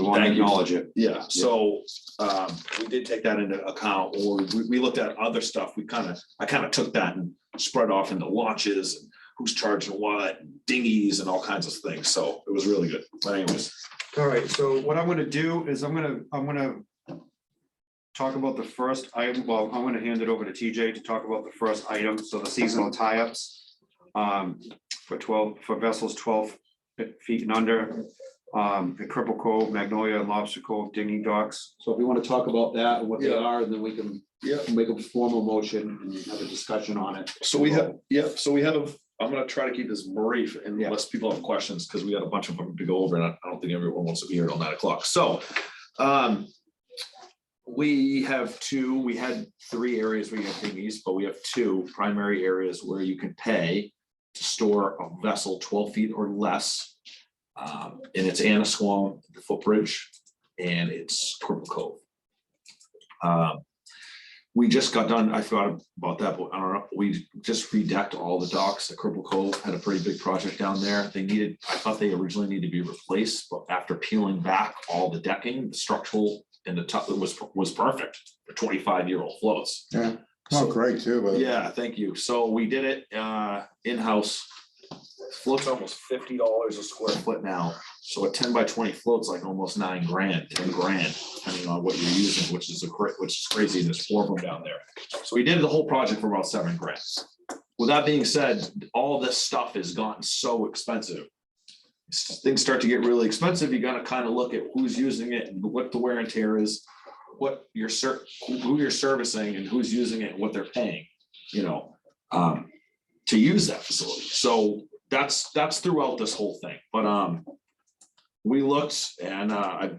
want to Thank you. acknowledge it. yeah, so, we did take that into account, or we looked at other stuff, I kind of took that and spread off into launches, and who's charging what, dinghies and all kinds of things, so it was really good, but anyways. All right, so what I'm gonna do is I'm gonna talk about the first item. Well, I'm gonna hand it over to TJ to talk about the first item, so the seasonal tie-ups. For vessels 12 feet and under, the Cripple Cove, Magnolia, and Lobster Cove dinghy docks. So if you want to talk about that and what they Yeah. are, and then we can make a formal motion and have a discussion on it. So we have, I'm gonna try to keep this brief unless people have questions, because we got a bunch of them to go over, and I don't think everyone wants to be here till 9 o'clock, so. We had 3 areas where you have dinghies, but we have 2 primary areas where you can pay to store a vessel 12 feet or less. And it's Annisquam, the footbridge, and it's Cripple Cove. We just got done, I forgot about that, but I don't know, we just redecked all the docks at Cripple Cove, had a pretty big project down there. I thought they originally needed to be replaced, but after peeling back all the decking, the structural and the top, it was perfect for 25-year-old floats. Yeah, So- oh, great too, but. Yeah, thank you. So we did it in-house. Floats almost $50 a square foot now. So a 10 by 20 floats like almost $9 grand, 10 grand, depending on what you're using, which is crazy. There's 4 of them down there. So we did the whole project for about 7 grand. With that being said, all this stuff has gotten so expensive. Things start to get really expensive. You gotta kind of look at who's using it and what the wear and tear is, who you're servicing and who's using it and what they're paying, to use that facility. So that's throughout this whole thing. But we looked, and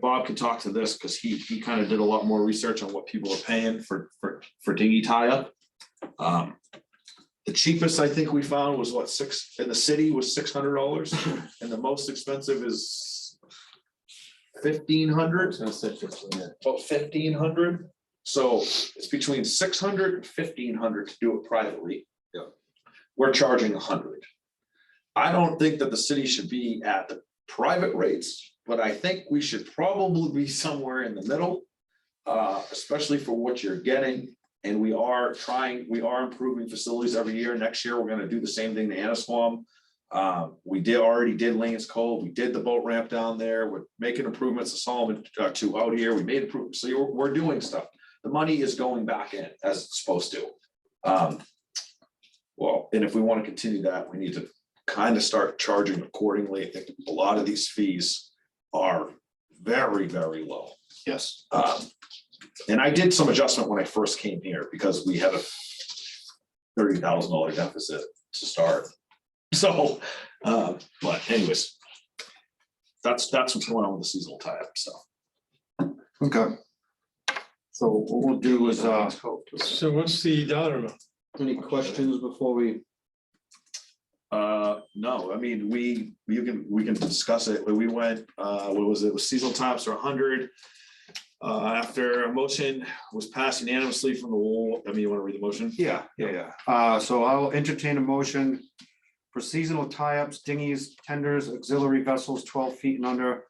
Bob can talk to this because he kind of did a lot more research on what people are paying for dinghy tie-up. The cheapest I think we found was in the city was $600, and the most expensive is $1,500. About 1,500. So it's between 600 and 1,500 to do it privately. Yeah. We're charging 100. I don't think that the city should be at the private rates, but I think we should probably be somewhere in the middle. Especially for what you're getting, and we are improving facilities every year. Next year, we're gonna do the same thing to Annisquam. We already did Lanes Cove, we did the boat ramp down there, we're making improvements to Solomon, to out here, we made improvements, so we're doing stuff. The money is going back in as it's supposed to. Well, and if we want to continue that, we need to kind of start charging accordingly. I think a lot of these fees are very, very low. Yes. And I did some adjustment when I first came here because we had a $30,000 deficit to start. So, but anyways, that's what's going on with the seasonal tie-up, so. Okay. So what we'll do is, So what's the dollar amount? any questions before we? No, I mean, we can discuss it, but we went, what was it, it was seasonal tops are 100. After a motion was passed unanimously from the wall, I mean, you want to read the motion? Yeah. So I'll entertain a motion for seasonal tie-ups, dinghies, tenders, auxiliary vessels 12 feet and under.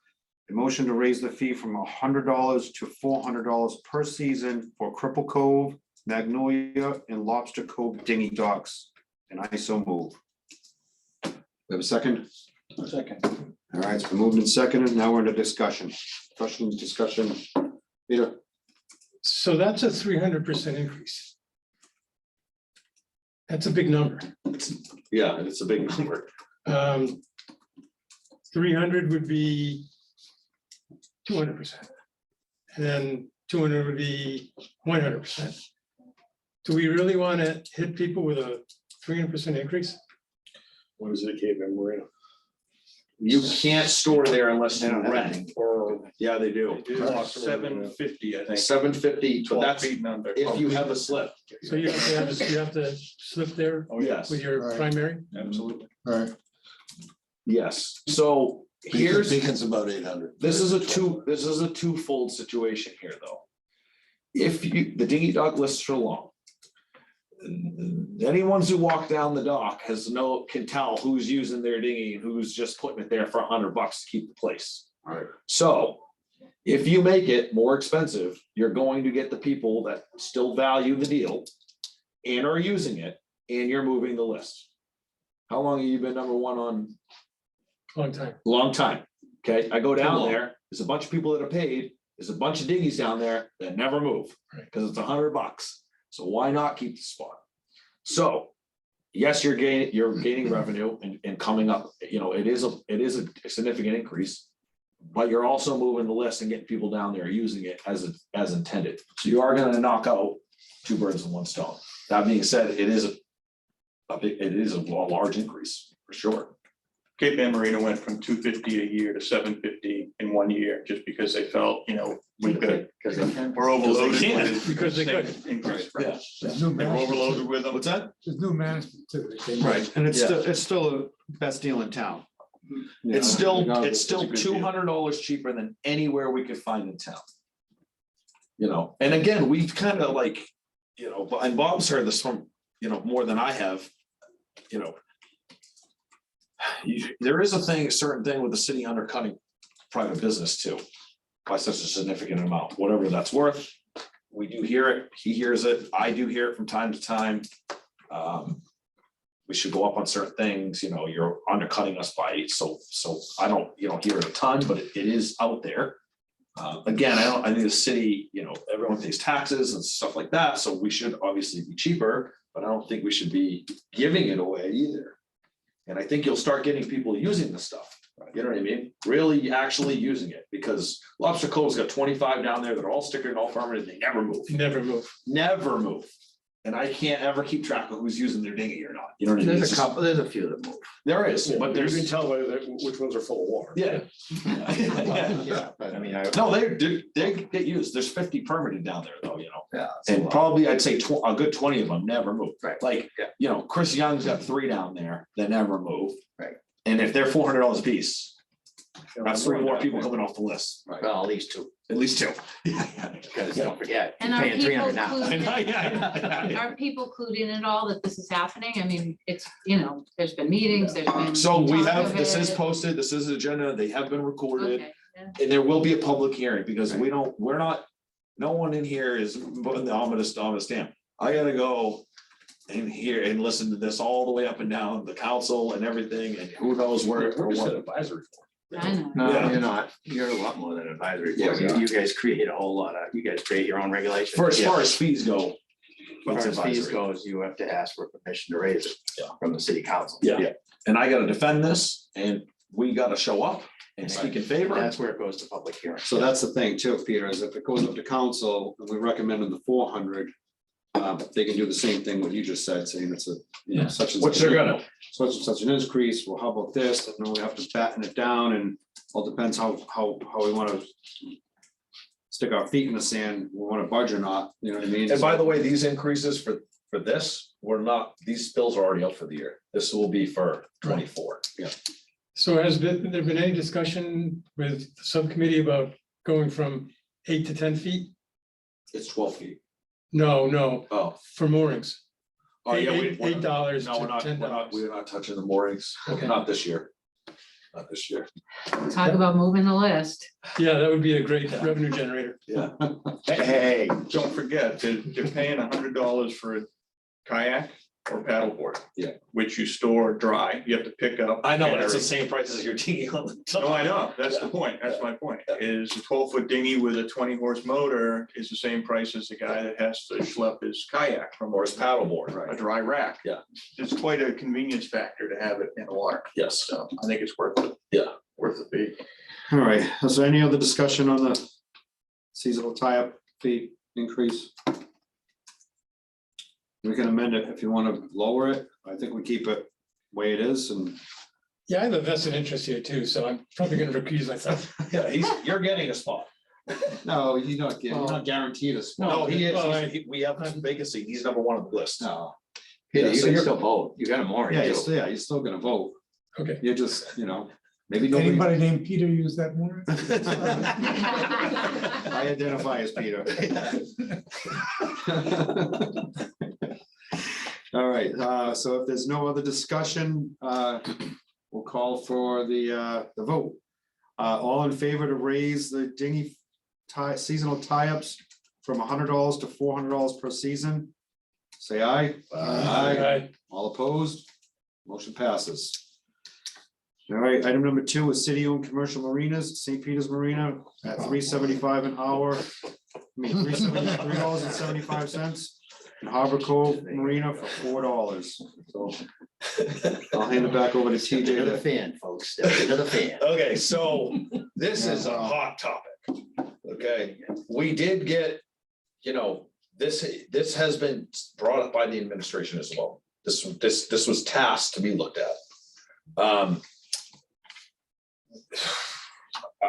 A motion to raise the fee from $100 to $400 per season for Cripple Cove, Magnolia, and Lobster Cove dinghy docks. And I so move. We have a second? Second. All right, it's been moved and seconded. Now we're into discussion. Discussion. Peter? So that's a 300% increase. That's a big number. Yeah, it's a big number. 300 would be 200%. And then 200 would be 100%. Do we really want to hit people with a 300% increase? What is it, Cape and Marina? You can't store there unless you rent. Or Yeah, they do. 750, I think. 750, but 12 that's feet and under. if you have a slip. So you have to slip there Oh, Yes, with your Right. primary? Absolutely. All right. yes. So here's, Beacon's about 800. this is a twofold situation here, though. If you, the dinghy dock lists are long. Anyone who walk down the dock can tell who's using their dinghy and who's just putting it there for $100 to keep the place. Right. So if you make it more expensive, you're going to get the people that still value the deal and are using it, and you're moving the list. How long have you been number one on? Long time. Long time. Okay, I go down long. there, there's a bunch of people that are paid, there's a bunch of dinghies down there that never move, Right. because it's $100. So why not keep the spot? So, yes, you're gaining revenue and coming up, it is a significant increase. But you're also moving the list and getting people down there using it as intended. So you are gonna knock out two birds with one stone. That being said, it is a large increase, for sure. Cape Ann Marina went from 250 a year to 750 in 1 year, just because they felt, we're overloaded. can. with Because they could. Increase, right? Yeah. There's new They're management, overloaded with them. What's that? there's new management too. They came in. Right, and Yeah. it's still a best deal in town. It's still Regardless, $200 cheaper than anywhere we could find in town. And again, we've kind of like, and Bob's heard this from, more than I have, there is a certain thing with the city undercutting private business too, by such a significant amount, whatever that's worth. We do hear it, he hears it, I do hear it from time to time. We should go up on certain things, you're undercutting us by, so I don't, hear it a ton, but it is out there. Again, I think the city, everyone pays taxes and stuff like that, so we should obviously be cheaper, but I don't think we should be giving it away either. And I think you'll start getting people using this stuff, you know what I mean? Really actually using it, because Lobster Cove's got 25 down there that are all stickered and all permanent, they never move. Never move. Never move. And I can't ever keep track of who's using their dinghy or not, you know what I mean? There's a couple, there's a few that move. There is, but But you there's, can tell by which ones are full of water. yeah. Yeah, I mean, No, they get used. There's 50 permitted down there though, yeah. it's a and lot. probably I'd say a good 20 of them never move. Right. Like, Yeah. Chris Young's got 3 down there that never move. Right. And if they're $400 a piece, That's 3 more people coming off the list, Well, at least two, at least 2. Yeah, because don't forget, And you're are paying 300 now. people Are people clued in at all that this is happening? I mean, it's, there's been meetings, there's been. So we talk have, of this is it. posted, this is agenda, they have been recorded, Okay, yeah. and there will be a public hearing, because we're not, no one in here is putting the ominous stamp. I gotta go and hear and listen to this all the way up and down the council and everything, and who knows where or what. Advisory. I know. No, Yeah. you're not. You're a lot more than advisory. Yeah, board. we are. You guys create a whole lot of, you guys create your own regulations. For as Yeah. far as fees go. As it's far as fees advisory. goes, you have to ask for permission to raise it from the city council. Yeah, and I gotta defend this, and we gotta show up and speak in favor. That's where it goes to public hearing. So that's the thing too, Peter, is if it goes up to council and we recommend them the 400, they can do the same thing what you just said, saying it's a, such and. Which they're gonna. Such an increase, well, how about this, and then we have to batten it down, and all depends how we wanna stick our feet in the sand, we wanna budge or not, you know what I mean? And by the way, these increases for this, we're not, these bills are already up for the year. This will be for 24. So has there been any discussion with the subcommittee about going from 8 to 10 feet? It's 12 feet. No, Oh. for moorings. Oh, yeah, $8 No, we're to not, $10. we're not touching the moorings, Okay. not this year. Not this year. Talk about moving the list. Yeah, that would be a great revenue generator. Yeah. Hey, don't forget, they're paying $100 for a kayak or paddleboard. Yeah. Which you store dry, you have to pick up. I know, and it's the carry. same price as your dinghy on the top. No, I know, that's the point, that's my point, is a 12-foot dinghy with a 20-horse motor is the same price as the guy that has to schlep his kayak from Or his paddleboard, a right? dry rack. Yeah. It's quite a convenience factor to have it in the water, Yes. so I think it's worth it. Yeah. Worth the fee. All right, is there any other discussion on the seasonal tie-up fee increase? We can amend it if you want to lower it, I think we keep it way it is, and Yeah, I have a vested interest here too, so I'm probably gonna recuse myself. Yeah, you're getting a spot. no, you're not guaranteed a spot. No, he well, is, we have a vacancy, he's number 1 on the list. No, Peter, Yeah, you so can you're- still vote. You got a more. yeah, you're still gonna vote, Okay. you're just, maybe nobody. Anybody named Peter use that more? I identify as Peter. All right, so if there's no other discussion, we'll call for the vote. All in favor to raise the dinghy seasonal tie-ups from $100 to $400 per season? Say aye. Aye. All opposed? Motion passes. All right, item number 2 is city-owned commercial marinas, St. Peter's Marina at $3.75 an hour. $3.75. And Harbor Cove Marina for $4. So I'll hand it back over to Step into the TJ. fan, folks. Step into the fan. Okay, so this is a hot topic. Okay, we did get, this has been brought up by the administration as well. This was tasked to be looked at. I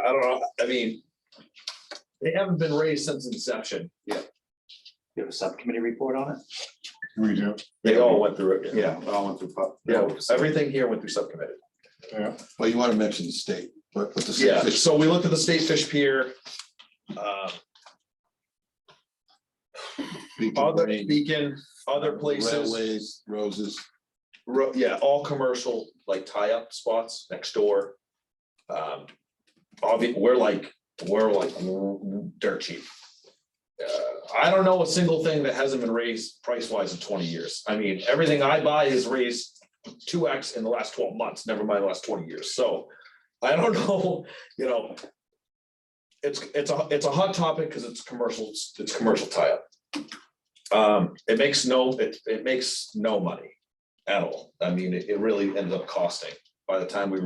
don't know, I mean, they haven't been raised since inception. You have a subcommittee report on it? We do. They all went through it. Yeah, I went through. Yeah, everything here went through subcommittee. Well, you want to mention the state, but the. state Yeah, fish- so we looked at the state fish pier. Other Beacon, other places, Railways, Roses. yeah, all commercial, like tie-up spots next door. We're like dirt cheap. I don't know a single thing that hasn't been raised price-wise in 20 years. I mean, everything I buy is raised 2x in the last 12 months, never mind the last 20 years. So I don't know, it's a hot topic because it's commercial tie-up. It makes no money at all. I mean, it really ended up costing by the time we,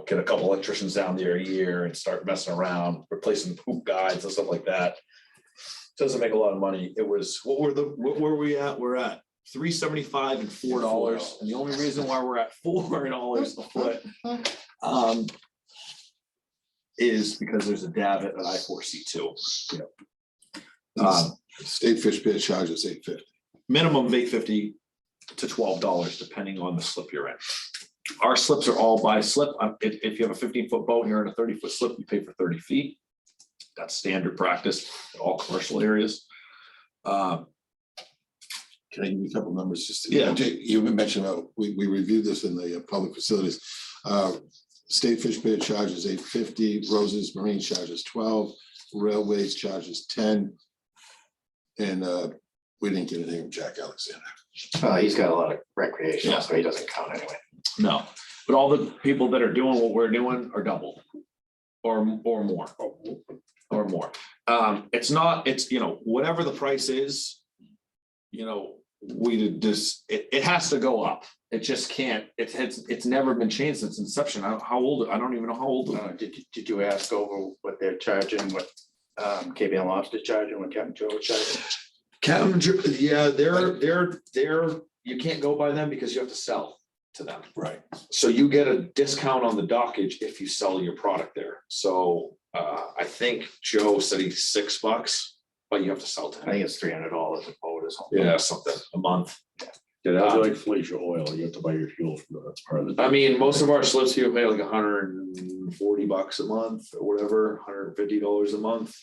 get a couple electricians down there a year and start messing around, replacing poop guides and stuff like that. Doesn't make a lot of money. It was, what were we at? We're at $3.75 and $4. And the only reason why we're at $4 a foot is because there's a davit at I-4C2. State fish pier charges $8.50. Minimum of $8.50 to $12, depending on the slip you're in. Our slips are all by slip. If you have a 15-foot boat and you're in a 30-foot slip, you pay for 30 feet. That's standard practice in all commercial areas. Can I give you a couple numbers? Just Yeah. Jay, you mentioned, we reviewed this in the public facilities. State Fish Pier charges $8.50, Roses Marine charges $12, Railways charges $10. And we didn't get anything from Jack Alexander. He's got a lot of recreational, so he doesn't count anyway. No, but all the people that are doing what we're doing are double or more. Or more. It's not, it's, whatever the price is, we did this, it has to go up. It just can't, it's never been changed since inception. How old, I don't even know how old. Did you ask over what they're charging, what KBL Lobster charging, what Captain Joe was charging? Captain, yeah, they're, you can't go by them because you have to sell to them. Right. So you get a discount on the dockage if you sell your product there. So I think Joe said he's $6, but you have to sell to I him. think it's $300 a boat or something. Yeah, something a month. Yeah, that's like Felicia Oil, you have to buy your fuel from that, that's part of the. I mean, most of our slips here pay like $140 a month or whatever, $150 a month.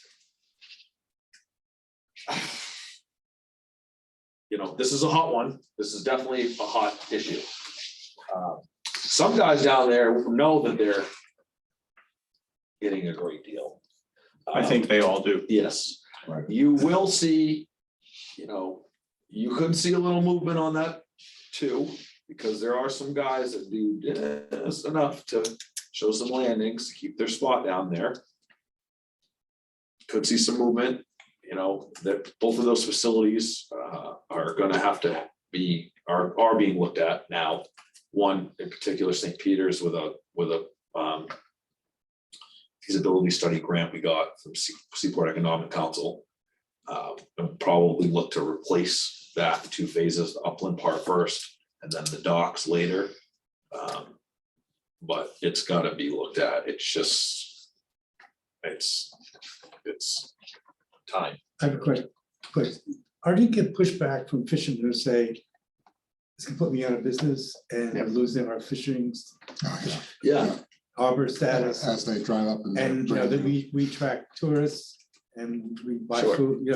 This is a hot one. This is definitely a hot issue. Some guys down there know that they're getting a great deal. I think they all do. Yes, Right. you will see, you could see a little movement on that too, because there are some guys that do just enough to show some landings, to keep their spot down there. Could see some movement, that both of those facilities are gonna have to be, are being looked at now. One in particular, St. Peter's with a feasibility study grant we got from Seaport Economic Council. And probably look to replace that 2 phases, the upland part first, and then the docks later. But it's gotta be looked at. It's just, it's time. I have a question. Are you get pushback from fishermen who say, this can put me out of business and Yep. losing our fishing Yeah, harbor status? As they drive up and. And, that we track tourists and we buy Sure. food,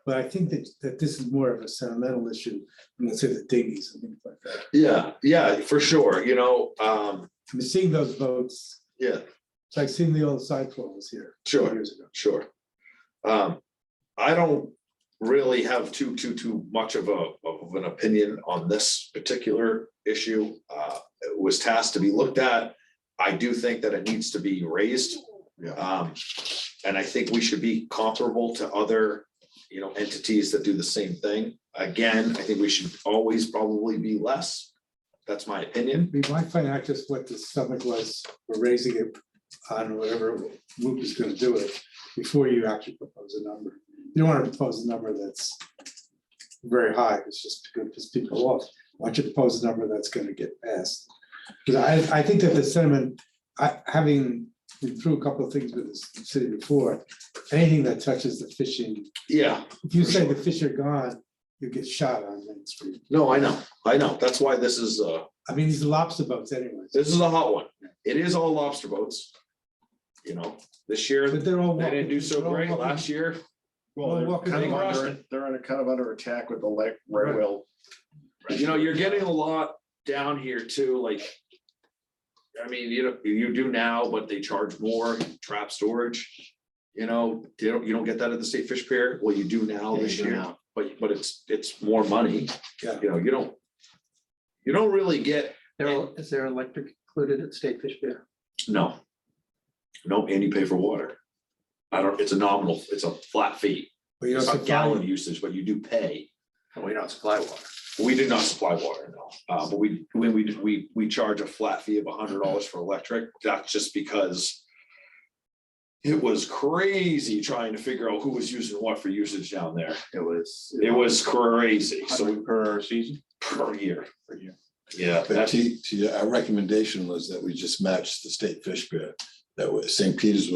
but I think that this is more of a sentimental issue, than let's say the dinghies and things like that. yeah, for sure, I mean, seeing those boats, yeah, it's like seeing the old cyclones here. Sure. Years ago. sure. I don't really have too much of an opinion on this particular issue. It was tasked to be looked at. I do think that it needs to be raised. Yeah. And I think we should be comparable to other, entities that do the same thing. Again, I think we should always probably be less. That's my opinion. We might find out just what the stomach was for raising it on whatever group is gonna do it before you actually propose a number. You don't wanna propose a number that's very high, it's just gonna piss people off. Why don't you propose a number that's gonna get passed? Because I think that the sentiment, having been through a couple of things with this city before, anything that touches the fishing, Yeah, if you For say sure. the fish are gone, you get shot on Main Street. no, I know. That's why this is I mean, these are lobster boats anyways. this is a hot one. It is all lobster boats. This year, But they're all they didn't do walking- so they're all great. walking- Last year, Well, Well, walking they're kind of across under, they're kind of under attack with the right whale. you're getting a lot down here too, like. I mean, you do now, but they charge more trap storage. You don't get that at the State Fish Pier. Well, you do now Yeah, this you do year, now. but it's more money. Yeah. You don't really get, Is there electric included at State Fish Pier? no. No, and you pay for water. It's a nominal, it's a flat fee. But you It's know, not gallon usage, but you do pay. We don't supply water. We did not supply water, no. But we charge a flat fee of $100 for electric. That's just because it was crazy trying to figure out who was using what for usage down there. It was crazy. So Per season? per year. Per year. Yeah, But that's, our recommendation was that we just match the State Fish Pier. That was, St. Peter's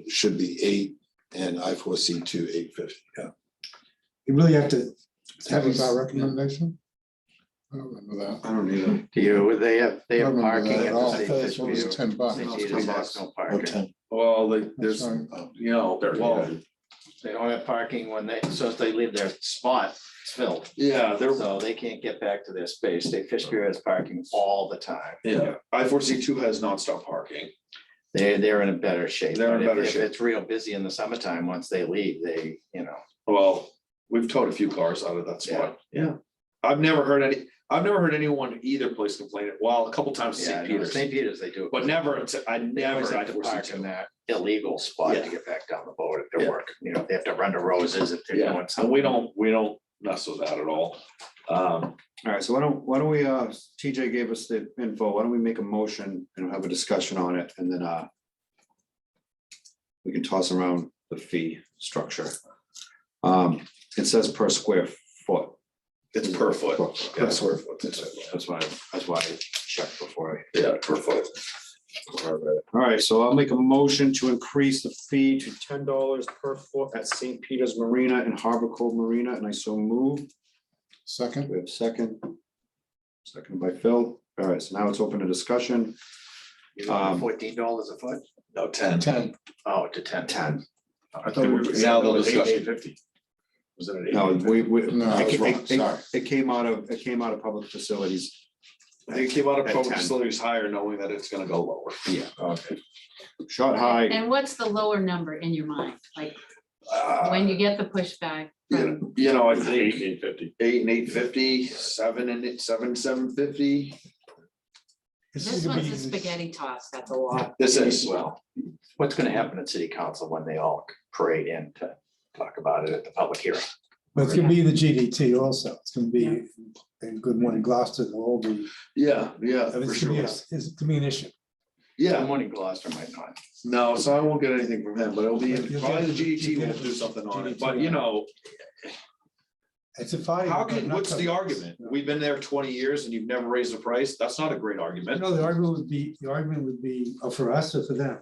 should be 8 and I4C2 850. you really have to That was our recommendation. I don't remember that. I don't either. Do you, they have I don't remember parking that at at the all. I state thought fish it was view. 10 bucks. St. No, Peter's 10 has bucks. no Or parking. 10. Well, That's there's, fine. you know, Well, they don't have parking when they, so if they leave their spot, it's filled. yeah, there, So they can't get back to their space. State Fish Bureau has parking all the time. yeah, I-4C2 has nonstop parking. They're in a better shape. They're in But if- better if shape. It's real busy in the summertime. Once they leave, they, Well, we've towed a few cars out of that spot. Yeah. I've never heard anyone either place complain. Well, a couple times yeah, St. Peters, St. Peters, they do. but never, I They never always have to park in I-4C2. that illegal spot Yeah. to get back down the boat if they're Yeah. working. They have to run to Roses if they're Yeah, doing and something. we don't mess with that at all. All right, so why don't we, TJ gave us the info, why don't we make a motion and have a discussion on it, and then, we can toss around the fee structure. It says per square foot. It's per foot. Per square foot, that's why I checked before. Yeah, per foot. All right, so I'll make a motion to increase the fee to $10 per foot at St. Peter's Marina and Harbor Cove Marina, and I so move. Second, We have second by Phil. All right, so now it's open to discussion. $14 a foot? No, 10. 10. Oh, to 10. 10. I thought we were. Now the it was discussion. 8.50. Was it at No, 8.50? we. No, I was wrong, sorry. It came out of public facilities. I think it came out of At public 10. facilities higher, knowing that it's gonna go lower. Yeah, Okay. shot high. And what's the lower number in your mind? Like, when you get the pushback from, I It was think 8.50. 8 and 850, 7 and 750. this one's a spaghetti toss, that's a lot. This is, Well, what's gonna happen at city council when they all parade in to talk about it at the public hearing? But it's gonna be the GDT also. It's gonna be in Good Morning Gloucester, they'll all be, yeah, for it's gonna be, sure. it's gonna be an issue. Good Yeah, Morning Gloucester might not. no, so I won't get anything from him, but it'll be, You'll probably the get- GDT you'll will get do something on it, GDT but It's a fight. what's the argument? We've been there 20 years and you've never raised the price. That's not a great argument. No, the argument would be for us or for them.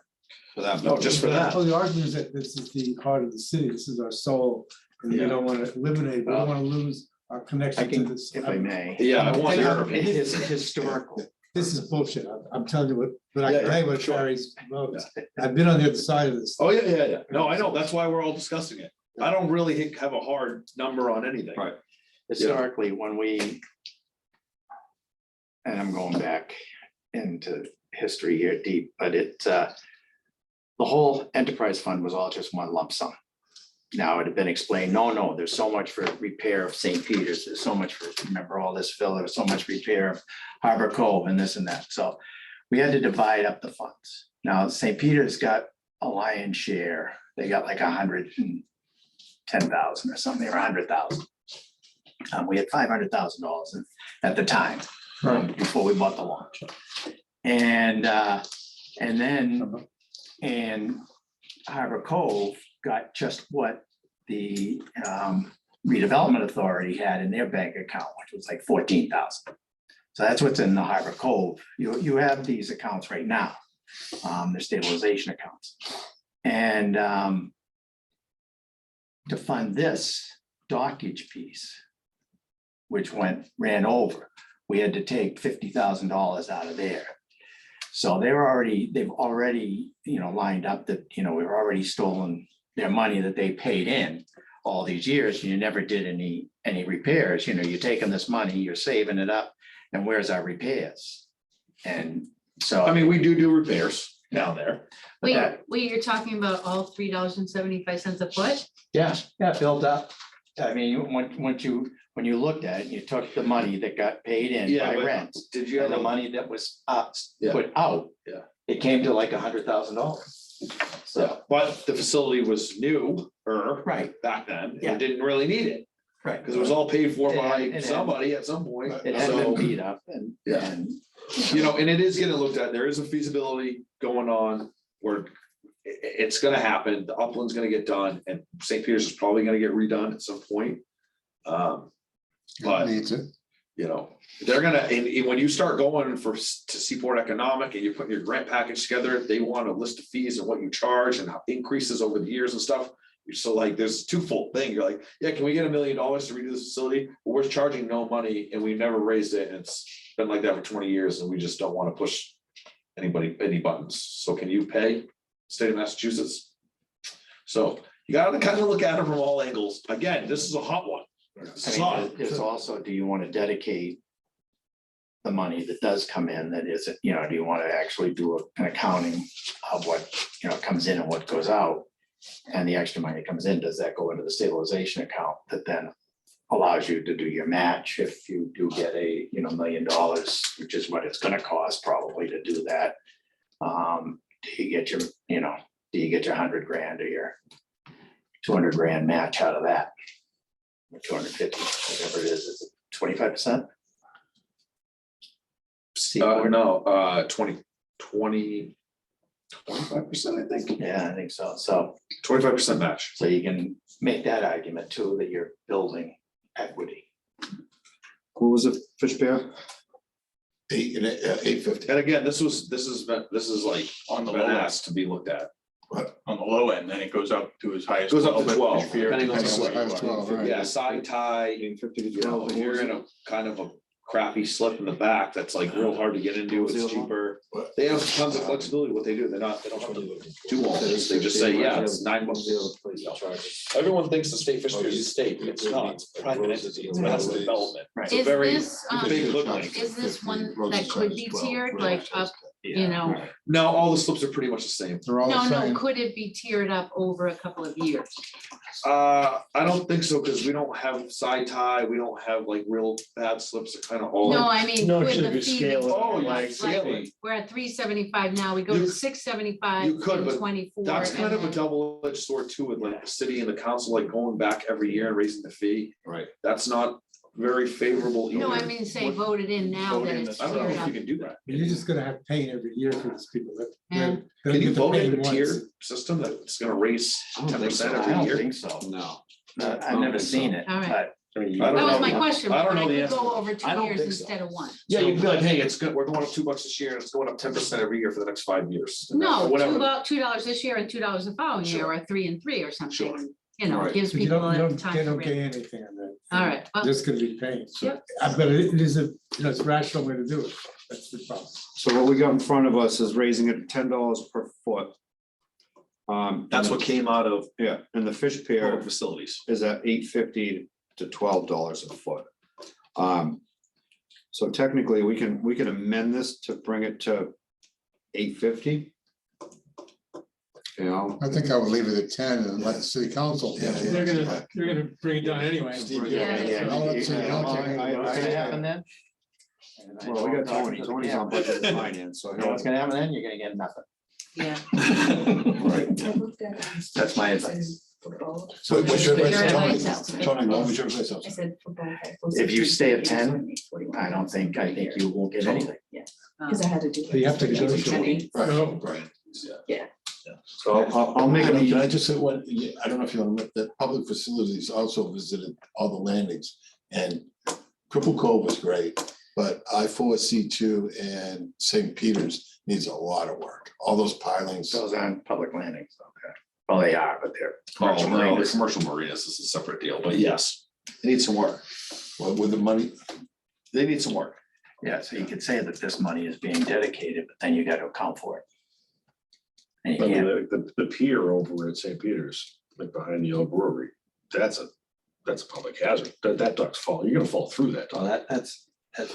For that. No, just for that. Oh, the argument is that this is the heart of the city. This is our soul. And we Yeah. don't want to eliminate, we don't want to lose our I connection to can, this. if I may. Yeah, I want And your I'm- opinion. It is historical. This is bullshit. I'm telling you what, but I Yeah, can tell you yeah, what sure. Carrie's votes. I've been on the other side of this. Oh, yeah. No, I know. That's why we're all discussing it. I don't really have a hard number on anything. Right. Historically, when we, and I'm going back into history here deep, but the whole enterprise fund was all just one lump sum. Now it had been explained, no, there's so much for repair of St. Peter's, there's so much for, remember all this, Phil, there was so much repair of Harbor Cove and this and that. So we had to divide up the funds. Now, St. Peter's got a lion's share. They got like 110,000 or something, or 100,000. We had $500,000 at the time, before we bought the launch. And Harbor Cove got just what the redevelopment authority had in their bank account, which was like 14,000. So that's what's in the Harbor Cove. You have these accounts right now, they're stabilization accounts. And to fund this dockage piece, which ran over, we had to take $50,000 out of there. So they've already, lined up that, we've already stolen their money that they paid in all these years. You never did any repairs, you're taking this money, you're saving it up, and where's our repairs? And so. I mean, we do repairs down there. Wait, that- you're talking about all $3.75 a foot? Yeah, built up. I mean, when you looked at it, you took the money that got paid in Yeah, by but rent, did you and the ever, money that was Yeah. put out. Yeah. It came to like $100,000. So, but the facility was new, right, back then, Yeah. and didn't really need it, right. because it was all paid for by It had- somebody at some point. It had been So, beat up and. Yeah. and, and it is getting looked at. There is a feasibility going on where it's gonna happen. The upland's gonna get done, and St. Peter's is probably gonna get redone at some point. But Needs it. they're gonna, and when you start going to Seaport Economic and you're putting your grant package together, they want a list of fees and what you charge and how increases over the years and stuff. So like, there's a twofold thing. You're like, yeah, can we get $1 million to redo this facility? But we're charging no money and we never raised it. And it's been like that for 20 years and we just don't want to push any buttons. So can you pay state of Massachusetts? So you gotta kind of look at it from all angles. Again, this is a hot one. This is hot. There's also, do you want to dedicate the money that does come in, that isn't, you know, do you want to actually do an accounting of what, you know, comes in and what goes out? And the extra money comes in, does that go into the stabilization account that then allows you to do your match if you do get a, you know, $1 million, which is what it's gonna cost probably to do that? Do you get your, you know, do you get your 100 grand or your 200 grand match out of that? Or 250, whatever it is it 25%? No, 25%, I think. Yeah, I think so. So 25% match. So you can make that argument too, that you're building equity. What was it, Fishbear? 850. And again, this is like On the been low end, asked to be looked at. on the low end, then it goes up to as high as. Goes up to 12, If you're- depending on the what you slip. want. 12, right. Yeah, side tie, 850 to you know, 12. if you're in a kind of a crappy slip in the back, that's like real hard to get into, What's the it's other one? cheaper. What? They have tons of flexibility, what they do, they don't have to do all this, they just say, yeah, it's 9 months. Everyone thinks the state fish is a state, it's not, it's a private entity, it's massive development. Right. It's a very Is this, big hoodlink. is this one that could be tiered, like up, you know? No, all the slips are pretty much the same. They're all the No, same. could it be tiered up over a couple of years? I don't think so, because we don't have side tie, we don't have like real bad slips, they're kind of all. No, I mean, No, with should the we fee. scale it? Oh, yeah, Like, exactly. we're at 375 now, we go You- to 675 you could, in but 24. That's kind and of a then- double-edged sword too, with like the city and the council like going back every year and raising the fee. Right. That's not very favorable either. No, I mean, say voted in now Vote that in it's I don't know tiered if up. you can do that. You're just gonna have pain every year for these people that. Yeah. they Can you get to vote pay in a once. tier system that's gonna raise I don't 10% think so. I every don't year? think so. No. I've never seen it, All right. but I don't That was know. my question, I don't but know I the could go answer. over I 2 don't years think so. instead of one. Yeah, you can be like, hey, it's good, we're going up $2 this year, and it's going up 10% every year for the next 5 years. No, Whatever. $2 this year and $2 the following year, Sure. or 3 and 3 or Sure. something, you know, Right. gives But you people don't, time they to don't read. gain anything on that. All right, well- Just gonna be paying. Yep. But it is a, you know, it's a rational way to do it. That's the problem. So what we got in front of us is raising it $10 per foot. That's what came out of Yeah, and the fish public pier facilities. is at $850 to $12 a foot. So technically, we can amend this to bring it to $850. You know, I think I would leave it at 10 and let the city council. They're gonna bring it down anyway. Yeah. I'll let city council- what's gonna happen then? well, we got Tony's on budget and finance, so You know what's he'll. gonna happen then? You're gonna get nothing. Yeah. That's my advice. So what's your Your advice, advice. Tony? Tony, what was your advice? I said for both. If you stay at 10, I think you won't get anything. Because I had to do. You have to negotiate. Right, right. So I'll make Can it. I just say one, I don't know if you know, that public facilities also visited all the landings, and Cripple Cove was great, but I-4, C2 and St. Peter's needs a lot of work. All those pilings. Those aren't public landings, okay. Well, they are, but they're. Oh, no, the marinas. commercial marinas is a separate deal, but yes, they need some work. Well, with the money, They need some work. Yeah, so you could say that this money is being dedicated, but then you got to account for it. And you But can't, the pier over at St. Peter's, like behind the old brewery, that's a public hazard. That duck's fall, you're gonna fall through that. well, duck. that's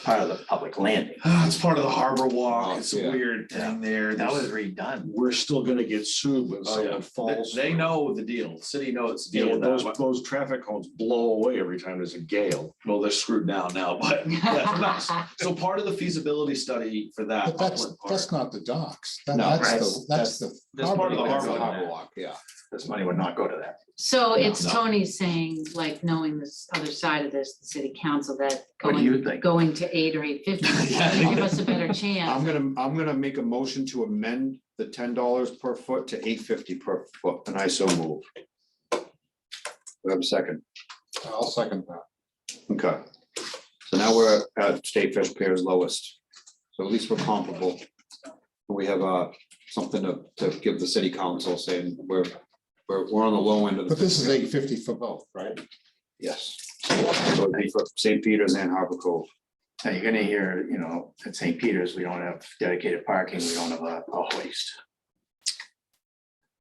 part of the public landing. It's part of the harbor walk, it's a Yeah. weird thing there. That was There's- redone. We're still gonna get sued when Oh, yeah. someone falls. They through. know the deal, the city knows the deal Yeah, with that. those traffic cones blow away every time there's a gale. Well, they're screwed now, but yeah, from us. So part of the feasibility study for that. but upland part- that's not the docks. That- No, that's the. This part of money the would harbor go to walk. that. Walk, yeah. This money would not go to that. So it's No. Tony saying, like, knowing this other side of this, the city council, that What do you think? going to 8 or 850, Yeah. give us a better chance. I'm gonna make a motion to amend the $10 per foot to $850 per foot, and I so move. We have a second. I'll second that. Okay. So now we're at State Fish Pier's lowest. So at least we're comparable. We have something to give the city council saying we're we're on the low end of the. But this is 850 for both, right? Yes. So it'd be for St. Peter's and Harbor Cove. Now you're gonna hear, you know, at St. Peter's, we don't have dedicated parking, we don't have a hoist.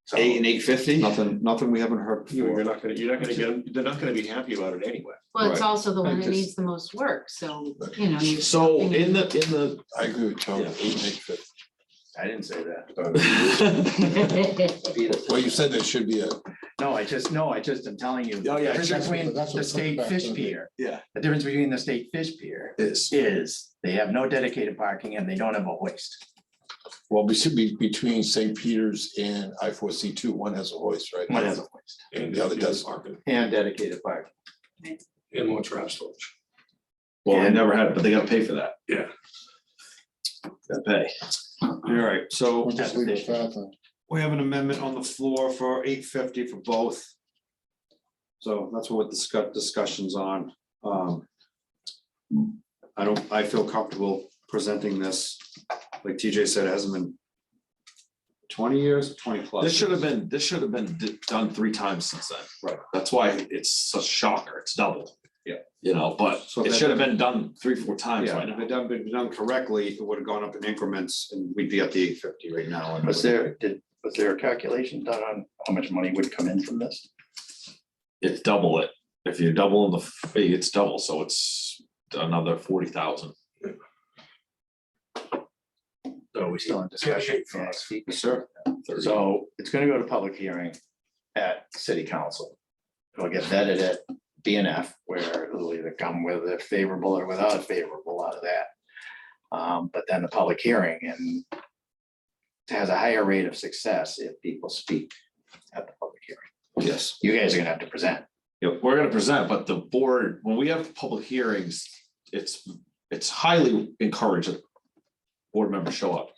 So, 8 and 850. Nothing we haven't heard You're before. not gonna get them, they're not gonna be happy about it anyway. Well, it's Right. also the one that Just- needs the most work, so, you know. you're So thinking- in the I agree with Tony, Yeah. 8 and 850. I didn't say that. Well, you said there should be a, No, I just, I'm telling you. Oh, yeah, The difference that's what- between that's what the state back fish then. pier. Yeah. The difference between the state fish pier is is they have no dedicated parking and they don't have a hoist. well, we should be between St. Peter's and I4C2. One has a hoist, right? One has a hoist And the other does. and dedicated parking. And more trash storage. well, they never had, but they gotta pay for that. Yeah. Gotta pay. All right, so We'll just leave it at that then. we have an amendment on the floor for 850 for both. So that's what the discussion's on. I feel comfortable presenting this. Like TJ said, it hasn't been 20 years, 20 plus. This should have been done 3 times since then. Right. That's why it's such a shocker. It's doubled. Yeah. You know, but So it that- should have been done 3, 4 times Yeah, by if now. it had been done correctly, it would have gone up in increments and we'd be at the 850 right now. And Was there a calculation done on how much money would come in from this? It's double it. If you double the fee, it's double, so it's another 40,000. So we still in discussion for next week. Yes, sir. So it's gonna go to public hearing at city council. It'll get vetted at BNF, where it'll either come with a favorable or without a favorable out of that. But then the public hearing and it has a higher rate of success if people speak at the public hearing. Yes. You guys are gonna have to present. Yeah, we're gonna present, but the board, when we have public hearings, it's highly encouraged that board members show up.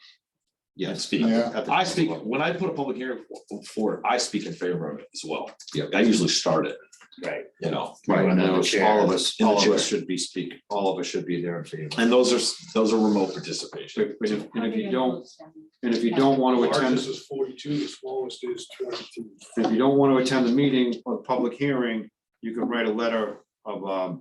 Yeah, and speak. Yeah. I speak, when I put a public hearing for, I speak in favor of it as well. Yep. I usually start it, Right. you know, Right, and And then the those- chair- all of us, in the all of chair. us should be speaking, all of us should be there in favor. and those are remote participation. And if you don't want to attend, Largest is 42, the smallest is 22. if you don't want to attend the meeting or the public hearing, you can write a letter of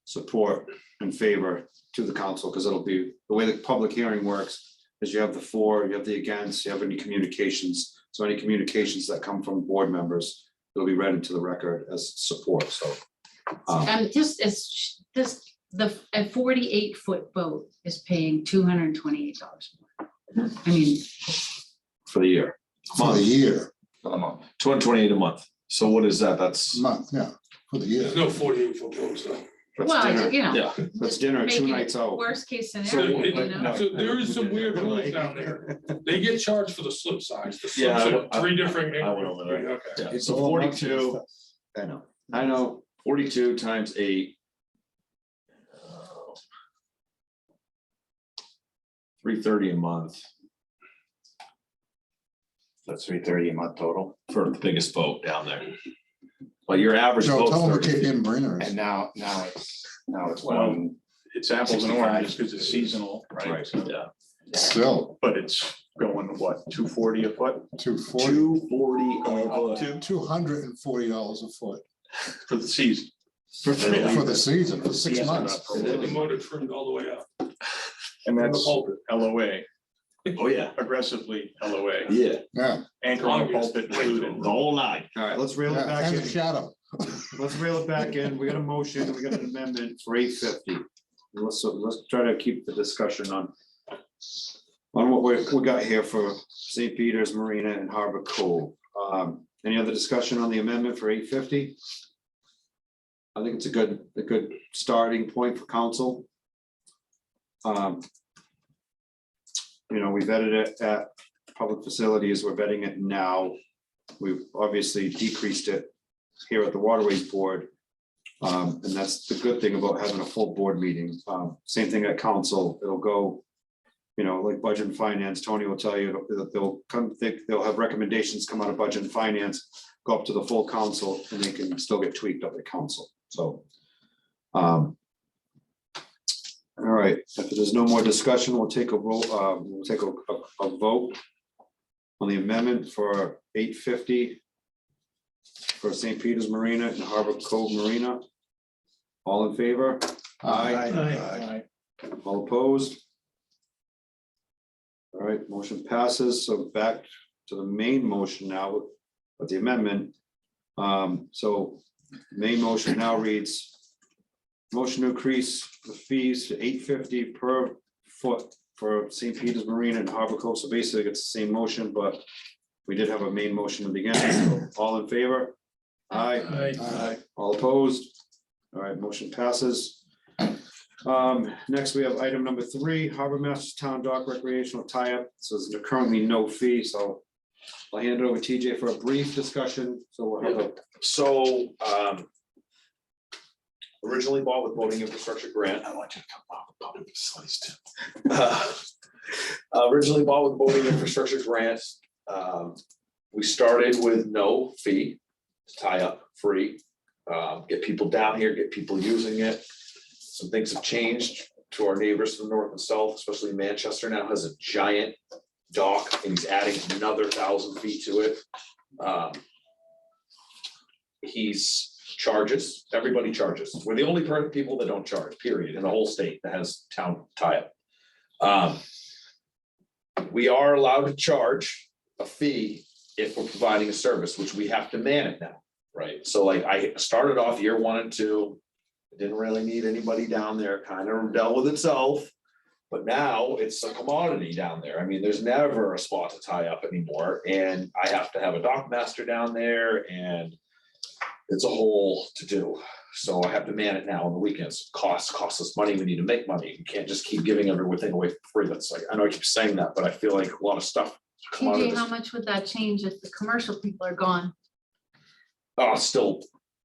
support in favor to the council, because it'll be, the way the public hearing works is you have the for, you have the against, you have any communications. So any communications that come from board members, it'll be read into the record as support, so. Just as a 48-foot boat is paying $228 more. I mean, For the year, For the year, For the month. 228 a month. So what is that? That's, month, yeah, for the year. There's no 48-foot boats though. that's well, dinner. you know. yeah, That's dinner, 2 making it nights out. Worst case So scenario, you it- know. so there is some weird rules down there. They get charged for the slip size. The Yeah, slips I are went- 3 different. I went over there. Okay. yeah. It's So all 42, I know. I know, 42 times 8. 330 a month That's $330 a month total. for the biggest boat down there. But your average Joe, boat's tell them what 30 Cape feet. Ann Marina is. And now it's Well, one. It's apples and 65. oranges because it's seasonal, right? Right. So- Yeah, Still, But it's going, what, 240 a foot 240, 240 up a to $240 a foot for the season. for the season, for 6 Yes, months. The motor trimmed all the way up. And From the that's pulpit. LOA, Oh, yeah, aggressively LOA. yeah, Yeah, Anchor on the pulpit included. the whole night. All right, let's reel it yeah, back has in. a shadow. Let's reel it back in. We got a motion, we got an amendment for 850. Let's try to keep the discussion on what we got here for St. Peter's Marina and Harbor Cove. Any other discussion on the amendment for 850? I think it's a good starting point for council. You know, we vetted it at public facilities, we're vetting it now. We've obviously decreased it here at the Waterways Board. And that's the good thing about having a full board meeting. Same thing at council, it'll go, you know, like budget and finance, Tony will tell you that they'll have recommendations come out of budget and finance, go up to the full council, and they can still get tweaked up at council, so. All right, if there's no more discussion, we'll take a roll, we'll take a vote on the amendment for 850 for St. Peter's Marina and Harbor Cove Marina. All in favor? Aye. All opposed? All right, motion passes. So back to the main motion now with the amendment. So main motion now reads, motion to increase the fees to $8.50 per foot for St. Peter's Marina and Harbor Cove. So basically it's the same motion, but we did have a main motion in the beginning. So all in favor? Aye. Aye. All opposed? All right, motion passes. Next, we have item number 3, Harbor Masters Town Dock Recreational Tie-Up. So there's currently no fee, so I'll hand it over to TJ for a brief discussion. So we'll have a So, originally bought with voting infrastructure grant. I want you to come off the public facilities too. Originally bought with voting infrastructure grant. We started with no fee, tie up free, get people down here, get people using it. Some things have changed to our neighbors to the north and south, especially Manchester now has a giant dock and he's adding another 1,000 feet to it. He's charges, everybody charges. We're the only people that don't charge, period, in the whole state that has town tie-up. We are allowed to charge a fee if we're providing a service, which we have to man it now, right? So like I started off year 1 and 2, didn't really need anybody down there, kind of dealt with itself. But now it's a commodity down there. I mean, there's never a spot to tie up anymore. And I have to have a dock master down there and it's a whole to do. So I have to man it now on the weekends. Costs us money. We need to make money. You can't just keep giving everything away for free. That's like, I know I keep saying that, but I feel like a lot of stuff. TJ, how much would that change if the commercial people are gone? Oh, still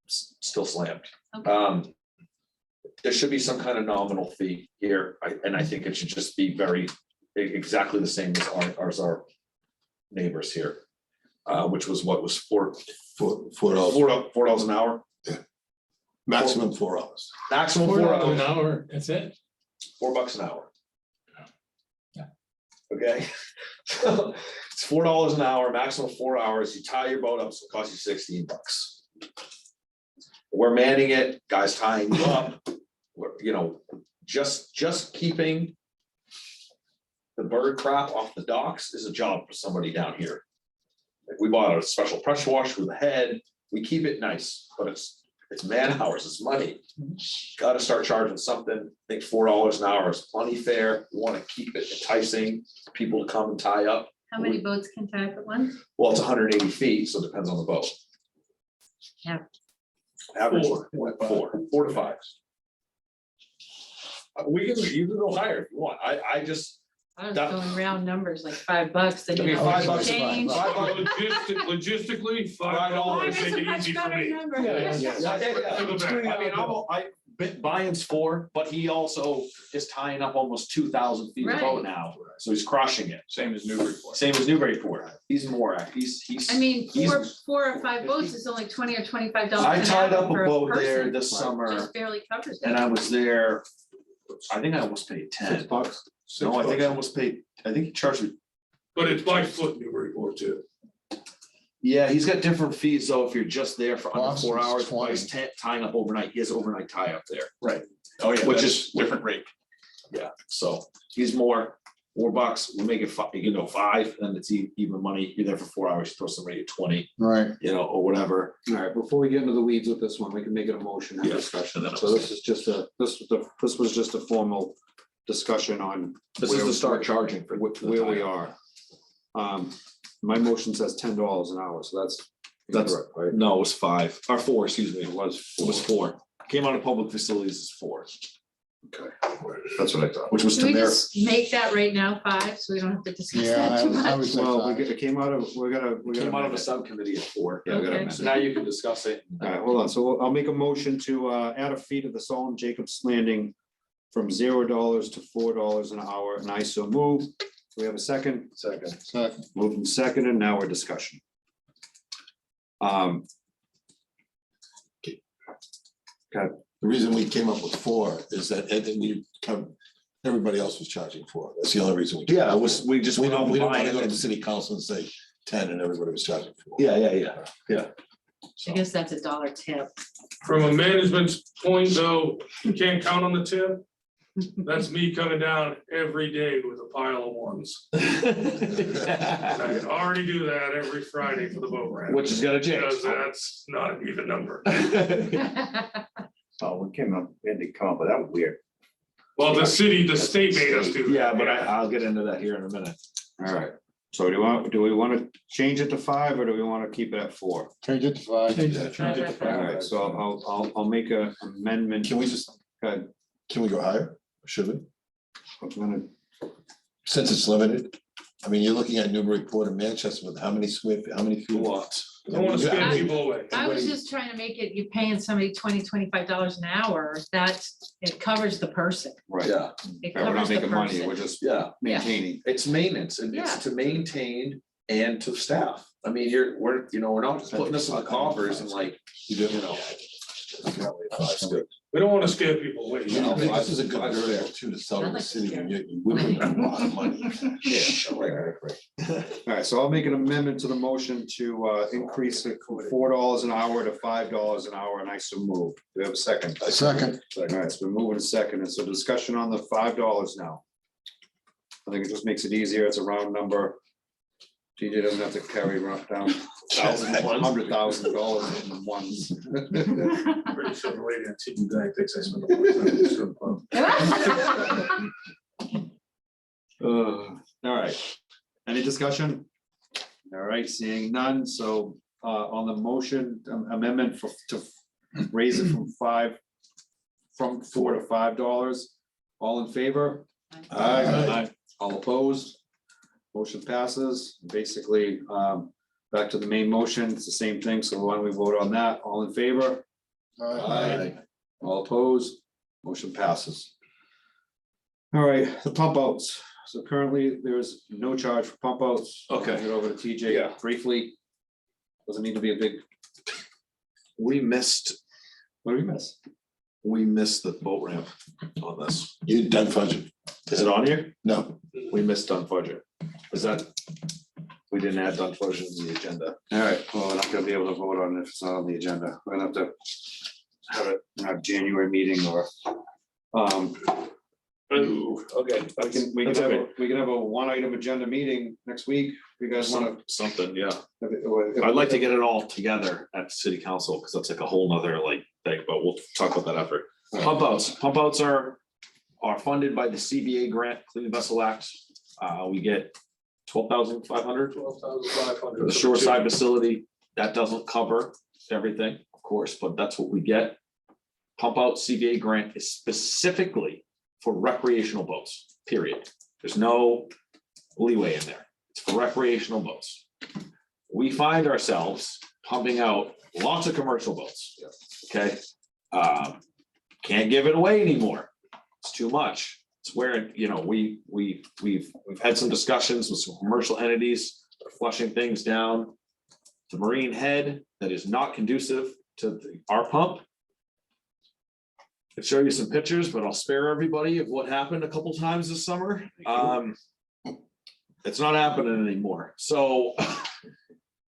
slammed. Okay. There should be some kind of nominal fee here, and I think it should just be exactly the same as our neighbors here. Which was what was $4 an hour, Maximum 4 hours. maximum $4 $4 an hour, that's it. $4 an hour. Yeah. Okay, so it's $4 an hour, maximum 4 hours. You tie your boat up, so it costs you $16. We're manning it, guys tying you up. We're, just keeping the bird crap off the docks is a job for somebody down here. Like we bought a special pressure washer with a head. We keep it nice, but it's man hours, it's money. Got to start charging something. I think $4 an hour is plenty fair. We want to keep it enticing for people to come and tie up. How many boats can tie up at once? Well, it's 180 feet, so it depends on the boat. Yeah. Average, Four. 4 to 5. You can go higher if you want. I just, I was That- going round numbers like $5, then I you mean, know, $5 is change. Logistically, Oh, $5 that's make a it much easy for better me. number. I mean, buying's 4, but he also is tying up almost 2,000 feet of boat Right. now, so he's crushing it. Same as Newburyport. Same as Newburyport. He's more, he's. I mean, he's- 4 or 5 boats is only $20 or $25 I an tied hour up a per boat there person. this summer Just barely covers and it. I was there, I think I almost paid 10. $6. No, I think I almost paid, I think he charged me. But it's by foot Newburyport too. Yeah, he's got different fees, though, if you're just there for under 4 Boston's hours, 20. he's tying up overnight, he has overnight tie up there. Right. Oh, yeah. Which that's is- different rate. Yeah, so he's more, $4, we make it 5, you know, 5, and it's even money, you're there for 4 hours, you throw somebody at 20, Right. or whatever. All right, before we get into the weeds with this one, we can make it a motion and Yeah. discussion. And then So this is just this was just a formal discussion on This is to start charging for. where we are. My motion says $10 an hour, so that's correct, right? No, it was 5, or 4, excuse me, It was. it was 4, came out of public facilities as 4, Okay. That's what I thought. which was to Can we merit. just make that right now 5, so we don't have to discuss Yeah, that too I much? would say Well, five. it came out of, we Came out of a gotta. subcommittee at 4. Yeah, we gotta Okay. amend So it. now you can discuss it. All right, hold on. So I'll make a motion to add a fee to the Solomon Jacobs Landing from $0 to $4 an hour, and I so move. Do we have a second? Second. Moved and seconded, and now we're discussion. The reason we came up with 4 is that, and then you come, everybody else was charging 4. That's the only reason we. came Yeah, up it was, we just We went don't on want buying to go to it. the city council and say 10 and everybody was charging 4. Yeah. I guess that's $1 tip. From a management's point, though, you can't count on the tip. That's me coming down every day with a pile of ones. And I can already do that every Friday for the boat ramp. Which is gonna change. Because that's not an even number. Oh, we came up, we had to come up with that was weird. Well, the state made us do that. Yeah, but I'll get into that here in a minute. All right, so do we want to change it to 5 or do we want to keep it at 4? Change it to 5. Change it to All right, so I'll make a amendment. Can we just, Good. can we go higher? Should we? I'm gonna- Since it's limited. I mean, you're looking at Newburyport and Manchester with how many how many feet? Lots. Don't want to scare people away. I was just trying to make it, you're paying somebody $20-25 an hour, that, it covers the person. Right, Yeah, It Yeah, we're not covers the making money, person. we're just yeah. maintaining. It's maintenance and Yeah. it's to maintain and to staff. I mean, we're not just putting this in the coffers and like, You do? you know. We don't want to scare people away. I mean, this is a good variable too to sell to the city and you would make a lot of money. Yeah, right. All right, so I'll make an amendment to the motion to increase it from $4 an hour to $5 an hour, and I so move. Do we have a second? A second. All right, it's been moving a second, and so discussion on the $5 now. I think it just makes it easier, it's a round number. TJ doesn't have to carry down $100,000 in ones. Pretty sure the lady on TV guy thinks I spent a lot of time in the strip club. All right, any discussion? All right, seeing none, so on the motion amendment to raise it from $4 to $5, all in favor? Aye. All opposed? Motion passes. Basically, back to the main motion, it's the same thing, so why don't we vote on that? All in favor? Aye. All opposed? Motion passes. All right, the pump outs. So currently, there's no charge for pump outs. Okay. Get over to TJ Yeah. briefly. Doesn't need to be a big, We missed what do we miss? the boat ramp on this. You done budget? Is it on here? No. We missed Dunfudger. Is that? We didn't add Dunfudger in the agenda. All right, well, we're not gonna be able to vote on it if it's not on the agenda. We're gonna have to have it in our January meeting or, Okay. we can have a one item agenda meeting next week. You guys wanna? Something, yeah. if- I'd like to get it all together at city council, because that's like a whole nother like thing, but we'll talk about that after. Pump outs are funded by the CBA grant, Clean Vessel Act. We get 12,500 for the shoreside facility. That doesn't cover everything, of course, but that's what we get. Pump out CBA grant is specifically for recreational boats, period. There's no leeway in there. It's for recreational boats. We find ourselves pumping out lots of commercial boats. Okay? Can't give it away anymore. It's too much. It's where, we've had some discussions with some commercial entities, that are flushing things down the marine head that is not conducive to our pump. I'll show you some pictures, but I'll spare everybody of what happened a couple times this summer. It's not happening anymore. So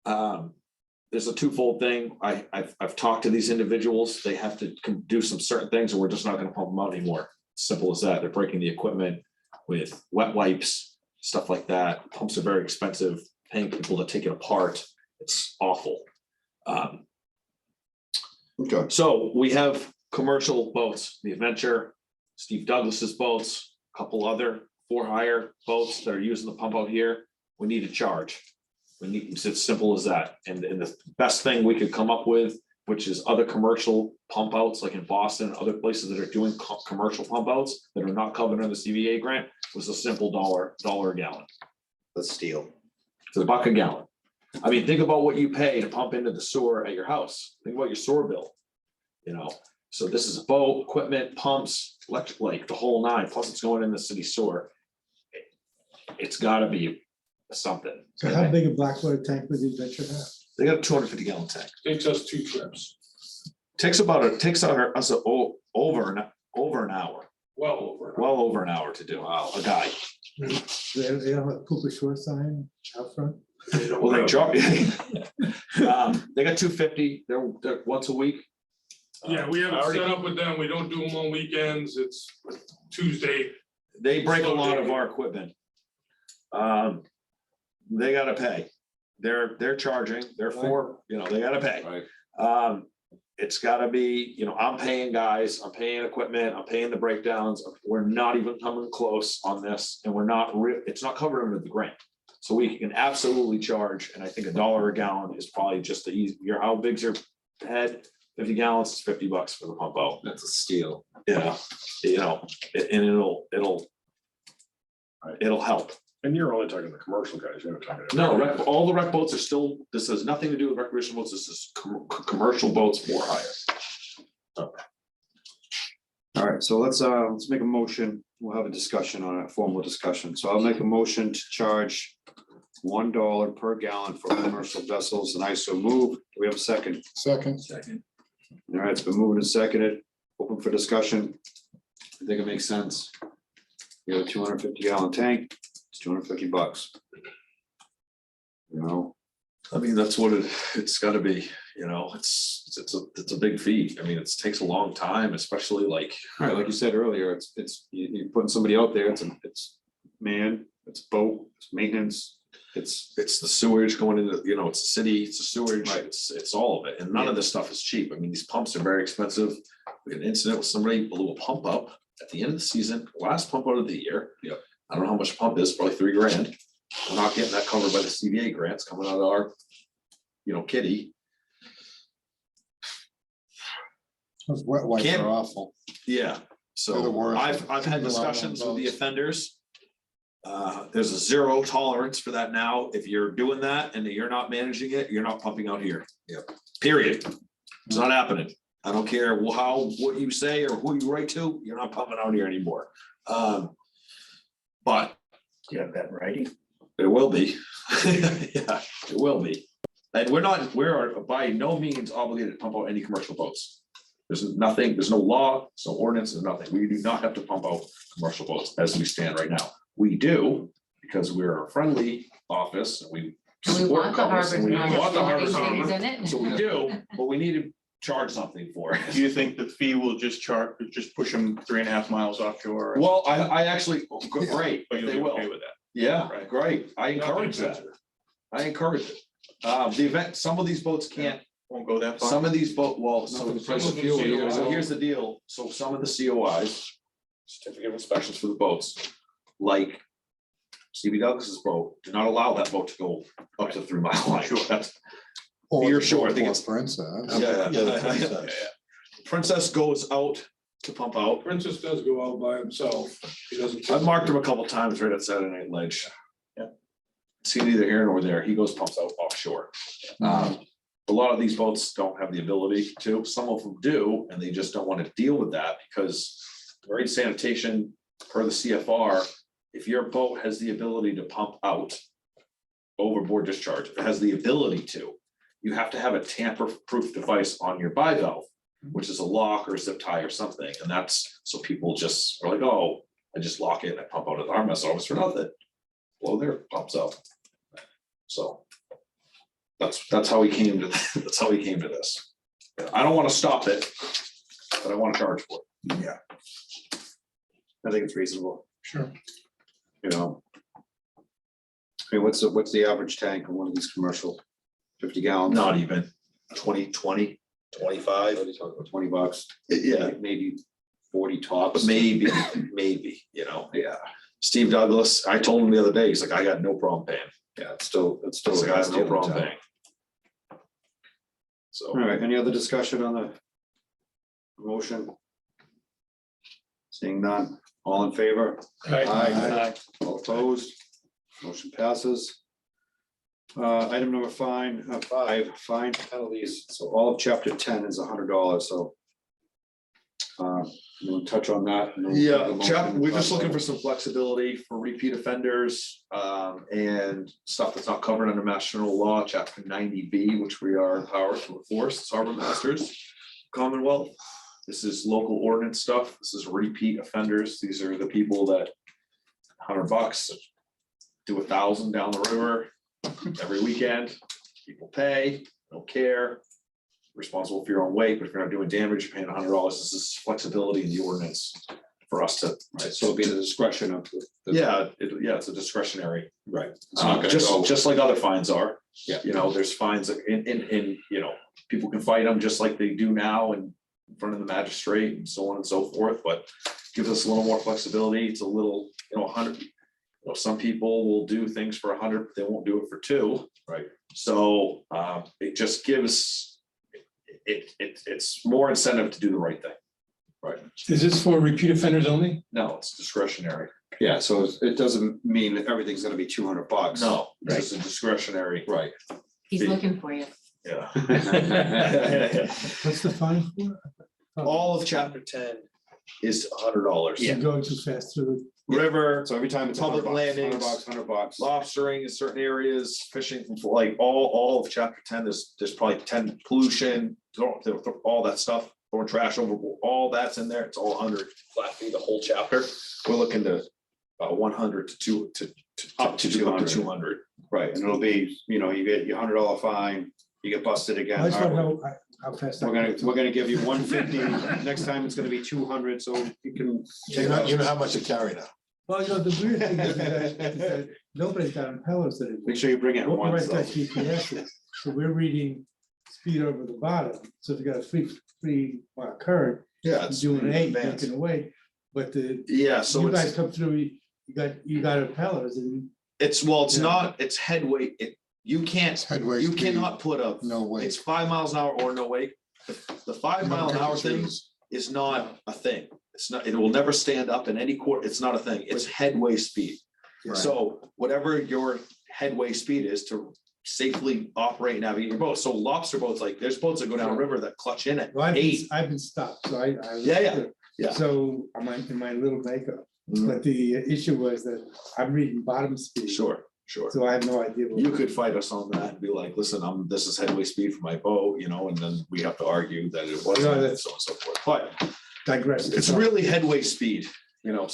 there's a twofold thing. I've talked to these individuals. They have to do some certain things, and we're just not gonna pump them out anymore. Simple as that. They're breaking the equipment with wet wipes, stuff like that. Pumps are very expensive, paying people to take it apart. It's awful. Okay. So we have commercial boats, the Adventure, Steve Douglas's boats, a couple other for-hire boats that are using the pump out here. We need a charge. It's as simple as that. And the best thing we could come up with, which is other commercial pump outs, like in Boston, other places that are doing commercial pump outs that are not covered under the CVA grant, was a simple $1 a gallon. Let's steal. It's $1 a gallon. I mean, think about what you pay to pump into the sewer at your house. Think about your sewer bill. So this is a boat, equipment, pumps, electric, like the whole nine, plus it's going in the city sewer. It's gotta be something. So how big a Blackwater tank would the Adventure have? They got a 250 gallon tank. Takes us 2 trips, Takes us over an hour, well over. well over an hour to do. A guy. They don't have a Cooper Shore sign out front? Well, they drop. They got 250, they're once a week. Yeah, we have I it already- set up with them. We don't do them on weekends. It's Tuesday. They break a lot of our equipment. They gotta pay. They're charging, they're for, they gotta pay. Right. It's gotta be, I'm paying guys, I'm paying equipment, I'm paying the breakdowns. We're not even coming close on this and it's not covered under the grant. So we can absolutely charge, and I think $1 a gallon is probably just the easy, how big's your head? 50 gallons is $50 for the pump out. That's a steal. And it'll help. And you're only talking the commercial guys, you're not talking. No, all the rec boats are still, this has nothing to do with recreational boats, this is commercial boats for hire. All right, so let's make a motion. We'll have a discussion on it, formal discussion. So I'll make a motion to charge $1 per gallon for commercial vessels, and I so move. Do we have a second? Second. All right, it's been moved and seconded. Open for discussion. I think it makes sense. You have a 250 gallon tank, it's $250. I mean, that's what it's gotta be, it's a big fee. I mean, it takes a long time, especially like. All right, like you said earlier, you're putting somebody out there, it's man, it's boat, it's maintenance, It's the sewage going into, it's the city, it's the sewage, it's all of it, and none of this stuff is cheap. I mean, these pumps are very expensive. We had an incident with somebody blew a pump up at the end of the season, last pump out of the year. Yep. I don't know how much a pump is, probably $3,000. We're not getting that covered by the CDA grants coming out of our, kitty. Those wet wipes Can't- are awful. Yeah, They're the so worst. I've had People rely on discussions with the boats. offenders. There's a 0 tolerance for that now. If you're doing that and you're not managing it, you're not pumping out here. Yep. Period. It's not happening. I don't care what you say or who you write to, you're not pumping out here anymore. But You have that in writing? it will be. Yeah, it will be. And we're by no means obligated to pump out any commercial boats. There's nothing, there's no law, there's no ordinance, there's nothing. We do not have to pump out commercial boats as we stand right now. We do, because we're a friendly office and we. And we support want the commerce, harbor and to we have want the harbor these to things have- in it. So we do, but we need to charge something for it. Do you think the fee will just push them 3.5 miles offshore? Well, I actually, great, But you'll they be will. okay with that? Yeah, Right. great. I encourage that. I encourage it. The event, some of these boats can't, Won't go that far? some of these well, so The price of them fuel, see you it so know, here's the deal. So some of the COIs, certificate of inspections for the boats, like CB Douglas's boat, do not allow that boat to go up to 3 mile line. Sure. That's, or You're the sure, I boat think for it's- Princess. Yeah. the Princess. Princess goes out to pump out. Princess does go out by himself. He doesn't. I've marked him a couple times right at Saturday Night Ledge. Yeah. See neither here nor there. He goes pumps out offshore. A lot of these boats don't have the ability to, some of them do, and they just don't want to deal with that because marine sanitation per the CFR, if your boat has the ability to pump out overboard discharge, if it has the ability to, you have to have a tamper-proof device on your bivalve, which is a lock or a zip tie or something. And that's, so people just are like, oh, I just lock it and I pump out of our mess office for nothing. Blow their pumps out. So that's how we came to, that's how we came to this. I don't want to stop it, but I want to charge for it. Yeah. I think it's reasonable, Sure. I mean, what's the average tank on one of these commercial 50 gallons? Not even 20, 25. $20. Yeah, Maybe 40 tops. maybe, yeah. Steve Douglas, I told him the other day, he's like, I got no problem paying. Yeah, it's still He's like, I have no problem paying. So. All right, any other discussion on the motion? Seeing none, all in favor? Aye. All opposed? Motion passes. Item number 5, fine penalties. So all of chapter 10 is $100, so. We'll touch on that. and then we'll Yeah, make a motion. we're just looking for some flexibility for repeat offenders, and stuff that's not covered under Mass General Law, chapter 90B, which we are empowered to enforce, it's Harbor Masters Commonwealth. This is local ordinance stuff. This is repeat offenders. These are the people that $100, do 1,000 down the river, every weekend, people pay, don't care. Responsible for your own weight, but if you're not doing damage, you're paying $100. This is flexibility in the ordinance for us to. Right, so it'll be the discretion of Yeah, it's a discretionary. right. It's not gonna Just, go- just like other fines are. Yeah. You know, there's fines in, you know, people can fight them just like they do now in front of the magistrate and so on and so forth, but gives us a little more flexibility. It's a little, you know, 100. You know, some people will do things for 100, but they won't do it for 2. Right. So it just gives, it's more incentive to do the right thing. Right. Is this for repeat offenders only? No, it's discretionary. Yeah, so it doesn't mean that everything's gonna be $200. No, it's a discretionary. Right. He's looking for you. Yeah. What's the fine for? All of chapter 10 is $100. You're going too fast through River, So every time it's Public $100, landings, $100. lobstering in certain areas, fishing from like all of chapter 10, there's probably 10 pollution, all that stuff, throwing trash overboard, all that's in there. It's all 100 flat fee, the whole chapter. We're looking to 100 to Up to 200. Right, and it'll be, you know, you get your $100 fine, you get busted the. again. I just want to all right, know how fast. We're gonna give you 150, next time it's gonna be 200, so you can. You know how much you carry now. Well, you know, the weird thing is that nobody's got impellers anymore. Make sure you bring it once. Everybody's got GPSs, so we're reading speed over the bottom. So if you got a free current, Yeah, you're it's doing 8, advanced. taking away. But Yeah, so you guys it's, come through, you got impellers and it's not, it's headway. You can't, Headway you speed, cannot put a, no way. it's 5 miles an hour or no wake. The 5 mile an hour thing is not a thing. It's not, it will never stand up in any court. It's not a thing. It's headway speed. Right. So whatever your headway speed is to safely operate and navigate your boat. So lobster boats, like there's boats that go down river that clutch in at well, 8. I've been stopped, so I. Yeah. So I'm in my little makeup, Mhm. but the issue was that I'm reading bottom speed. Sure. So I have no idea. You could fight us on that and be like, listen, this is headway speed for my boat, you know, and then we have to argue that it wasn't, and that's- so on and so forth. But Digress. it's really headway speed, you know,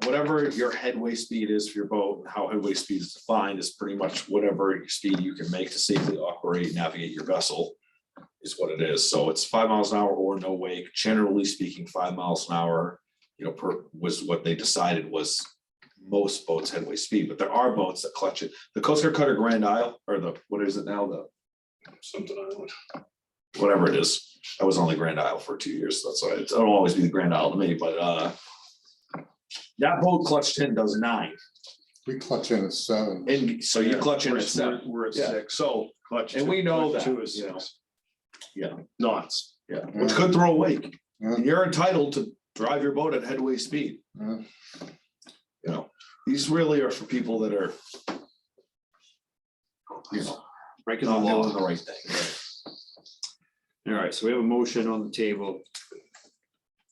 whatever your headway speed is for your boat and how headway speed is defined is pretty much whatever speed you can make to safely operate, navigate your vessel is what it is. So it's 5 miles an hour or no wake. Generally speaking, 5 miles an hour, you know, was what they decided was most boats headway speed, but there are boats that clutch it. The Coast Guard Cutter Grand Isle, or what is it now? Something Island. Whatever it is. I was on the Grand Isle for 2 years. That's why it'll always be the Grand Isle to me, but that boat clutched in does 9. We clutch in at 7. And so you clutch in at 7. We're at Yeah, 6. so, Clutch and we know clutch that, 2 is you know. 6. Yeah, Knots. yeah, which could throw a wake. Yeah. And you're entitled to drive your boat at headway speed. Yeah. You know, these really are for people that are, you know, Breaking the not law. doing the right thing. All right, so we have a motion on the table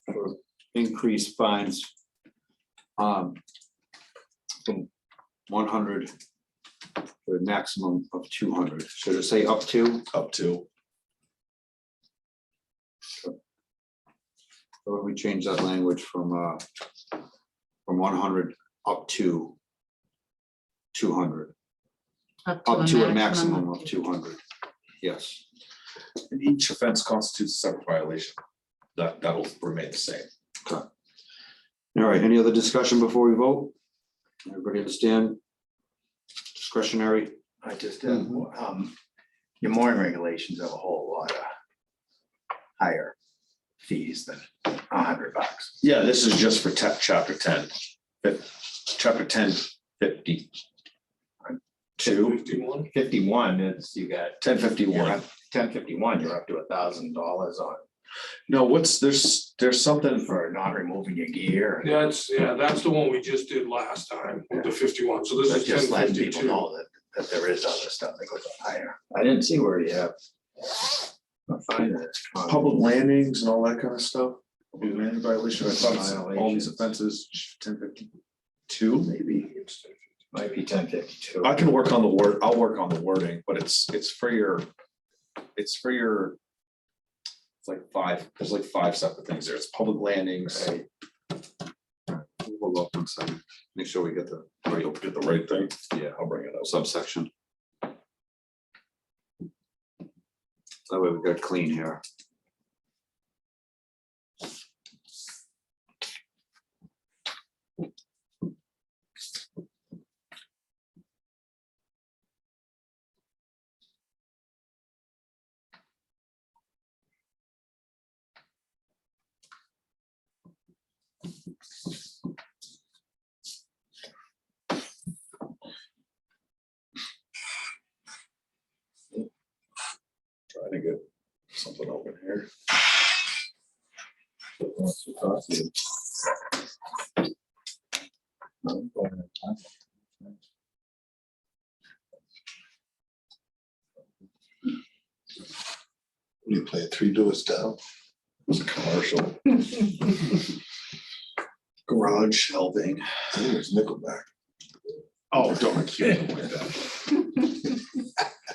for increased fines. From 100 to a maximum of 200. Should it say up to? Up to, Or we change that language from 100 up to 200, up to a maximum of 200. Yes. and each offense constitutes a separate violation. That'll remain the same. All right, any other discussion before we vote? Everybody understand? Discretionary? I just, your mooring regulations have a whole lot of higher fees than $100. Yeah, this is just for chapter 10. Chapter 1050. 51. 51 is, you got 1051. 1051, you're up to $1,000 on No, there's something for, for not removing your gear. and That's the one we just did last time with the 51. So this That's is just letting people 1052. know that there is other stuff that goes up higher. I didn't see where you have. I find that. public landings and all that kind of stuff. Landing violation, I thought it's all these offenses, 1052 maybe. Might be 1052. I can work on the word, I'll work on the wording, but it's for your, it's like 5, there's like 5 separate things there. It's public landings. We'll go up one second, make sure we get the You'll get the right thing. Yeah. I'll bring it up. subsection. That way we got clean here. Trying to get something open here. You play it 3 doors down. It's a commercial. Garage shelving. I think it's Nickelback. Oh, don't accuse him like that.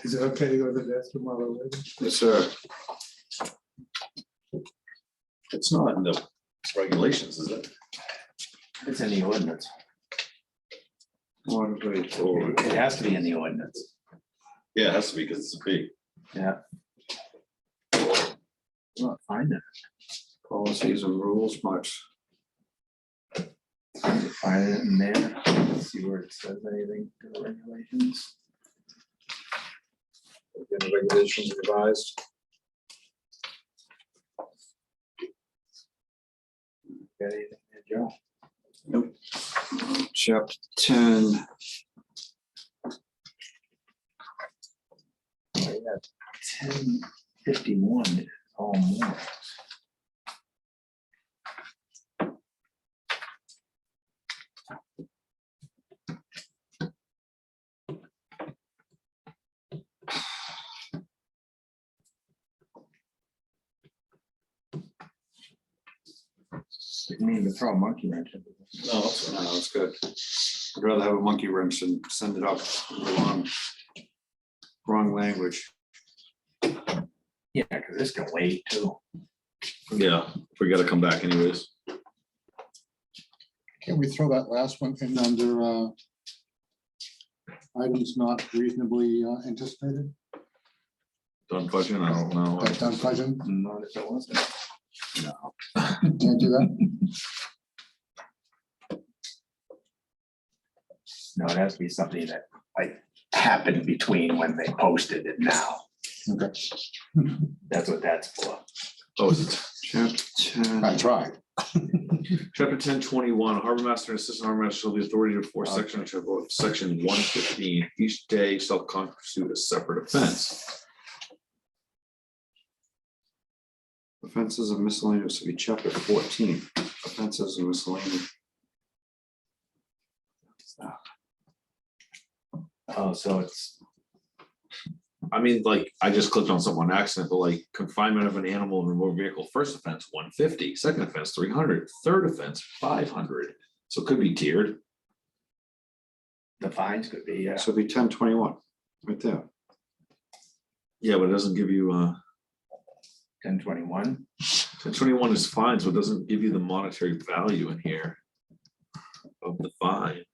Is it okay to go to the bathroom while we're waiting? Yes, sir. It's not in the regulations, is it? It's in the ordinance. Waterways Board. It has to be in the ordinance. Yeah, it has to be because it's a big. Yeah. Well, find it. Policies and rules, much. Find it in there. Let's see where it says anything to the regulations. Again, regulations revised. Got anything there, Joe? Nope. Chapter 10. I got 1051, all more. Didn't mean to throw a monkey wrench into this. No, that's No, that's good. I'd rather have a monkey wrench than send it up the wrong language. Yeah, because this can wait too. yeah, we gotta come back anyways. Can we throw that last one in under items not reasonably anticipated? Done fudging, I don't know. That done fudging? Not if it wasn't. No. Can't do that? No, it has to be something that like happened between when they posted it now. Okay, That's what that's for. Oh, is it? Chapter 10. I tried. Chapter 1021, harbor master and assistant harbor master shall be authority to enforce section 115. Each day shall constitute a separate offense. Offenses of miscellaneous will be chapter 14. Offenses and miscellaneous. Oh, so it's, I mean, like, I just clicked on something on accident, but like confinement of an animal in a motor vehicle, first offense, 150, second offense, 300, third offense, 500. So it could be tiered. the fines could be, So it'll be 1021, right there. Yeah, but it doesn't give you, 1021. 1021 is fine, so it doesn't give you the monetary value in here of the fine.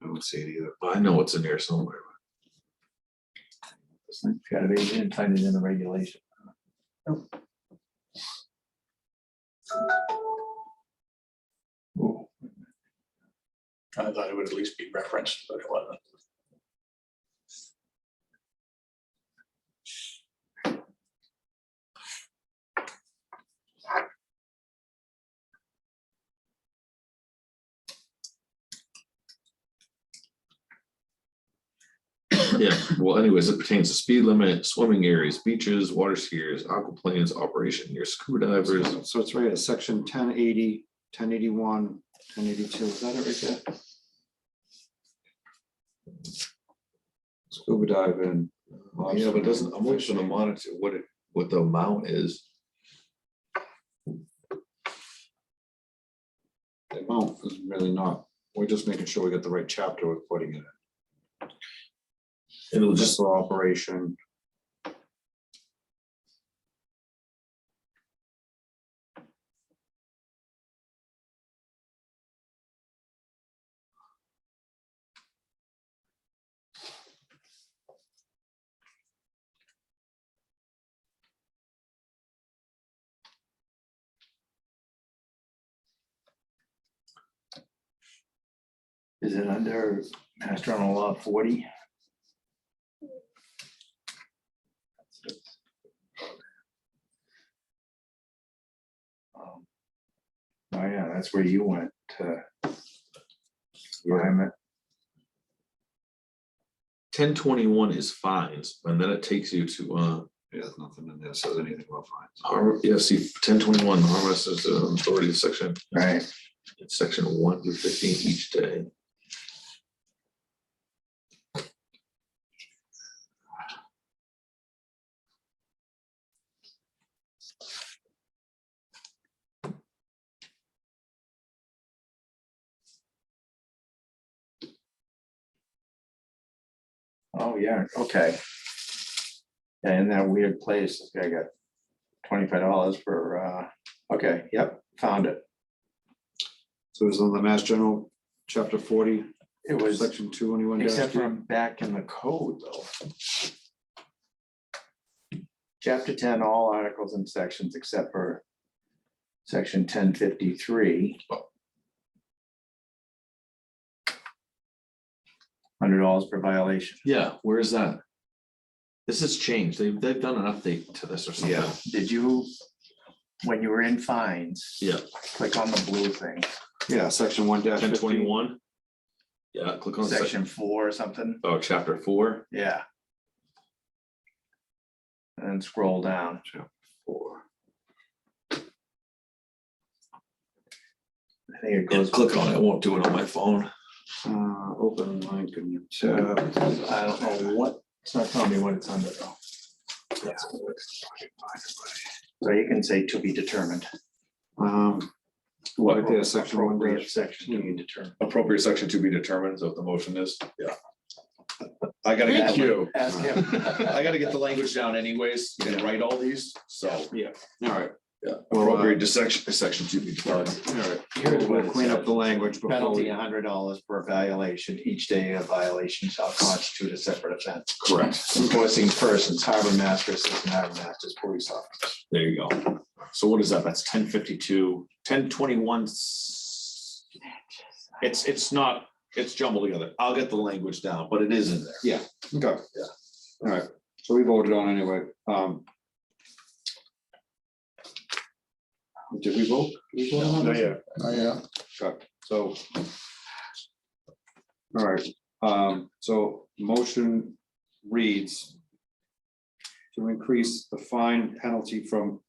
I don't see it either. I know it's in there somewhere. It's gotta be, you didn't find it in the regulation. Ooh, I thought it would at least be referenced, but it wasn't. Yeah, well anyways, it pertains to speed limit, swimming areas, beaches, water skiers, aquaplanes, operation near scuba divers. So it's right at section 1080, 1081, 1082. Is that it right there? Scuba diving. Yeah, but it doesn't, I'm waiting for the monitor, what the amount is. The amount is really not, we're just making sure we get the right chapter we're putting it in. It'll Just just, for operation. Is it under Mass General Law 40? Oh yeah, that's where you went to. Environment. 1021 is fines, and then it takes you to, Yeah, there's nothing in there that says anything about fines. yeah, see, 1021, harmless is the authority section, Right. it's section 1 through 15 each day. Oh, yeah, okay. Yeah, in that weird place, this guy got $25 for, okay, yep, found it. So it's on the Mass General, chapter 40, It was, section 221. except for I'm back in the code though. Chapter 10, all articles and sections except for section 1053. $100 per violation. Yeah, where is that? This has changed, they've done an update to this or something. Yeah, did you, when you were in fines? Yeah. Click on the blue thing, Yeah, section 1-15. 1021. Yeah, click on section, section 4 or something, oh, chapter 4. yeah. And then scroll down. 4. I think it Yeah, goes. click on it, I won't do it on my phone. Open link and tab. I don't know what, it's not telling me what it's under though. So you can say to be determined. Right there, section Appropriate 1-15. section to be determined. Appropriate section to be determined, is what the motion is, yeah. I gotta Thank get, you. Ask him. I gotta get the language down anyways, and write all these, so. All right, Yeah, Well, appropriate to section to be determined. all right. Here's what We'll it clean up says. the language before Penalty we. $100 per violation. Each day of violation shall constitute a separate offense. Correct, Enforcing persons, harbor master, assistant harbor masters, police officers. there you go. So what is that? That's 1052, 1021. It's not, it's jumbled together. I'll get the language down, but it is in there. Yeah, okay. Yeah. All right, so we voted on anyway. Did we vote? Did we vote on No, this? yeah. Oh, yeah. Okay, so. All right, so motion reads. To increase the fine penalty from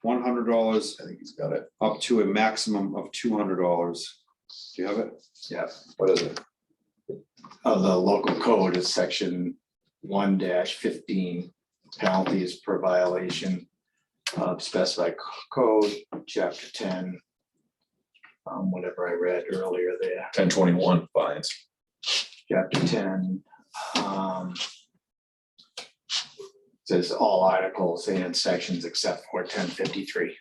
$100 I think he's got it. up to a maximum of $200. Do you have it? Yeah. What is it? The local code is section 1-15, penalties per violation of specified code, chapter 10. Whatever I read earlier there, 1021 fines. chapter 10. Says all articles and sections except for 1053.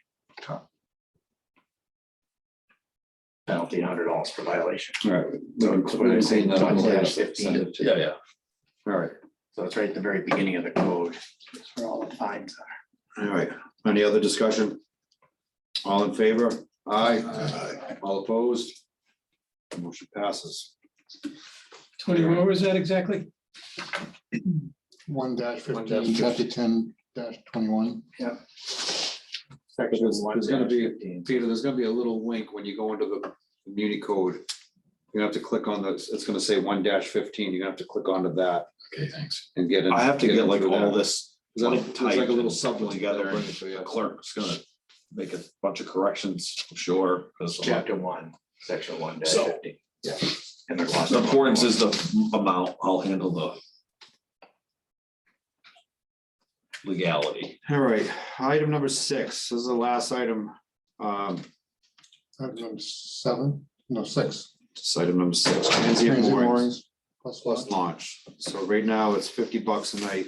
Penalty $100 per violation. All right. we can- So what I say, we can clean that up. 1-15. Yeah, yeah. All right, So it's right at the very beginning of the code. That's where all the fines are. all right. Any other discussion? All in favor? Aye. Aye. All opposed? Motion passes. Tony, what was that exactly? 1-15, chapter 10-21. Section There's gonna be, 1-15. Peter, there's gonna be a little link when you go into the community code. You're gonna have to click on the, it's gonna say 1-15, you're gonna have to click onto that Okay, thanks. and get it. I have to get like through all that. this. There's like a typed little and supplement together, together. and the clerk's gonna make a bunch of corrections, I'm sure. 'cause Chapter 1, section 1 So- 50. Yeah. And there's lots The of. importance is the amount, I'll handle the legality. All right, item number 6, this is the last item. Item number 7, no, 6. It's item number 6, transient Transient moorings moorings plus plus launch. launch. So right now it's $50 a night.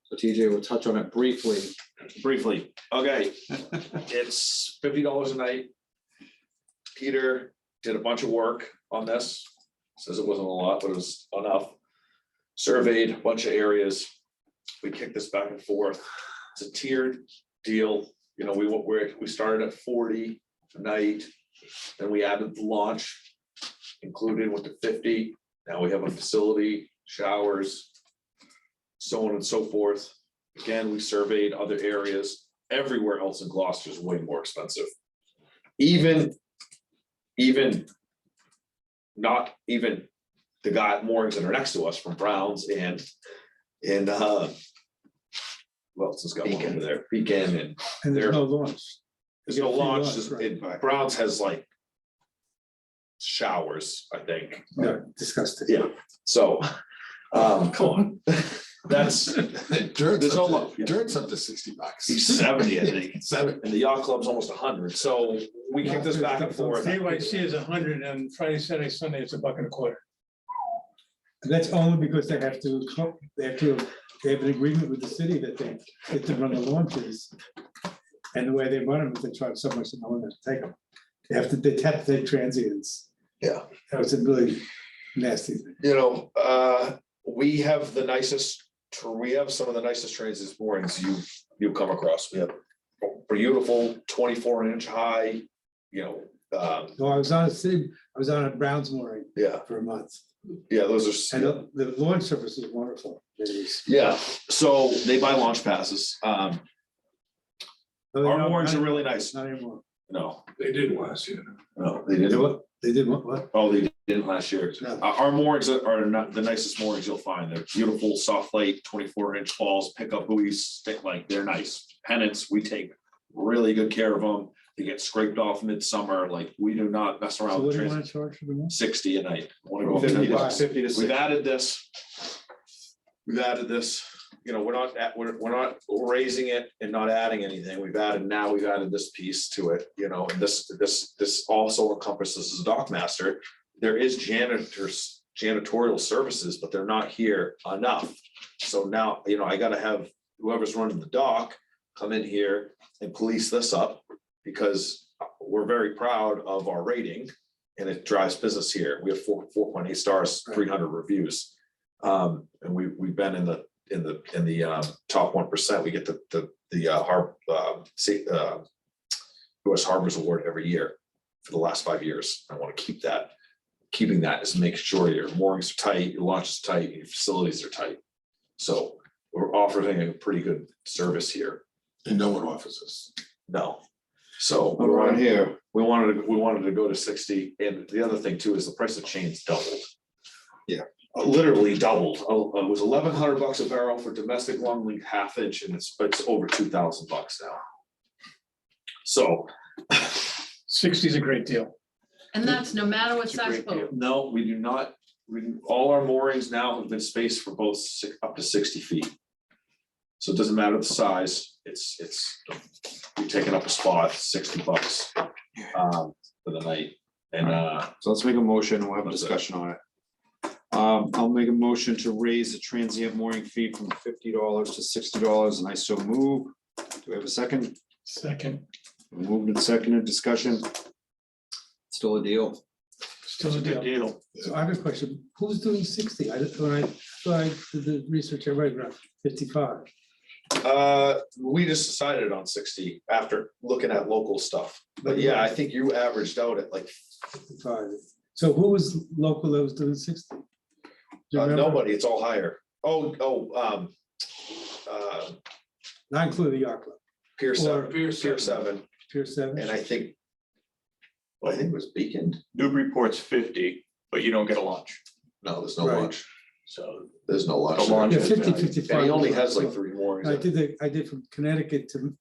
So TJ will touch on it briefly. Briefly, okay, it's $50 a night. Peter did a bunch of work on this, says it wasn't a lot, but it was enough. Surveyed a bunch of areas. We kicked this back and forth. It's a tiered deal, you know, we started at 40 a night. Then we added the launch included with the 50. Now we have a facility, showers, so on and so forth. Again, we surveyed other areas. Everywhere else in Gloucester is way more expensive. Even not even the guy moorings that are next to us from Browns and who else has got one over there? Beacon and And There- there's no launch. there's You no get free launch. launch, Just- right. it- Browns has like showers, I think. No, disgusting. Yeah, so, come on. That's, Dirt's There's no up to- law. dirt's up to $60. he's 70, I think, 7. and the yacht club's almost 100, so we kicked this back and forth. KYC is 100 and Friday, Saturday, Sunday, it's $1.25. And that's only because they have to, they have an agreement with the city that they get to run the launches. And the way they run them, is they charge so much, no one has to take them. They have to take transients. Yeah. That was a really nasty thing. You know, we have the nicest, we have some of the nicest transit moorings you come across. We have beautiful 24-inch high, you know, No, I was on a Browns mooring yeah, for a month. yeah, those And are, the launch service is wonderful. It is. yeah, so they buy launch passes. No, they Our don't- moorings not are really anymore. nice. Not anymore. No, They did last year. no, they They didn't. what? They did what? Oh, they didn't last year. No. Our moorings are not the nicest moorings you'll find. They're beautiful, soft light, 24-inch balls, pickup buoys, like they're nice. Pennants, we take really good care of them. They get scraped off midsummer, like we do not mess So around what with do you transit. want to charge for the month? 60 a night. I wanna go 50 $50. to 60. We've added this. You know, we're not raising it and not adding anything. We've added this piece to it, you know, and this also encompasses as a dock master. There is janitorial services, but they're not here enough. So now, you know, I gotta have whoever's running the dock come in here and police this up because we're very proud of our rating and it drives business here. We have 4.8 stars, 300 reviews. And we've been in the top 1%. We get the US Harbors Award every year for the last 5 years. I want to keep that. Keeping that is making sure your moorings are tight, your launch is tight, your facilities are tight. So we're offering a pretty good service here. And no one offers this. No. So Around here, we wanted to go to 60. And the other thing too is the price of chains doubled. Yeah. Literally doubled. It was $1,100 a barrel for domestic long length 1/2 inch and it's over $2,000 now. So 60 is a great deal. And that's no matter what it's a size great deal. boat. No, we do not. All our moorings now have been spaced for both up to 60 feet. So it doesn't matter the size. It's you're taking up a spot, $60 for the night. And so let's make a motion and we'll have a discussion on it. I'll make a motion to raise the transient mooring fee from $50 to $60 and I so move. Do we have a second? Second, Moved and seconded, discussion. Still a deal. still a deal. So I have a question. Who's doing 60? I thought I did the research, I read around 55. we just decided on 60 after looking at local stuff. But yeah, I think you averaged out at like 55. So who was local that was doing 60? Do you remember? nobody, it's all higher. Not including the yacht club, Pier 7, Pier Pier 7, Pier 7. and I think Well, I think it was Beacon. Newburyport's 50, but you don't get a lunch. No, there's no Right. lunch. So There's no lunch. The launch Yeah, is 50, value. 55. And he only has like 3 more. I did from Connecticut to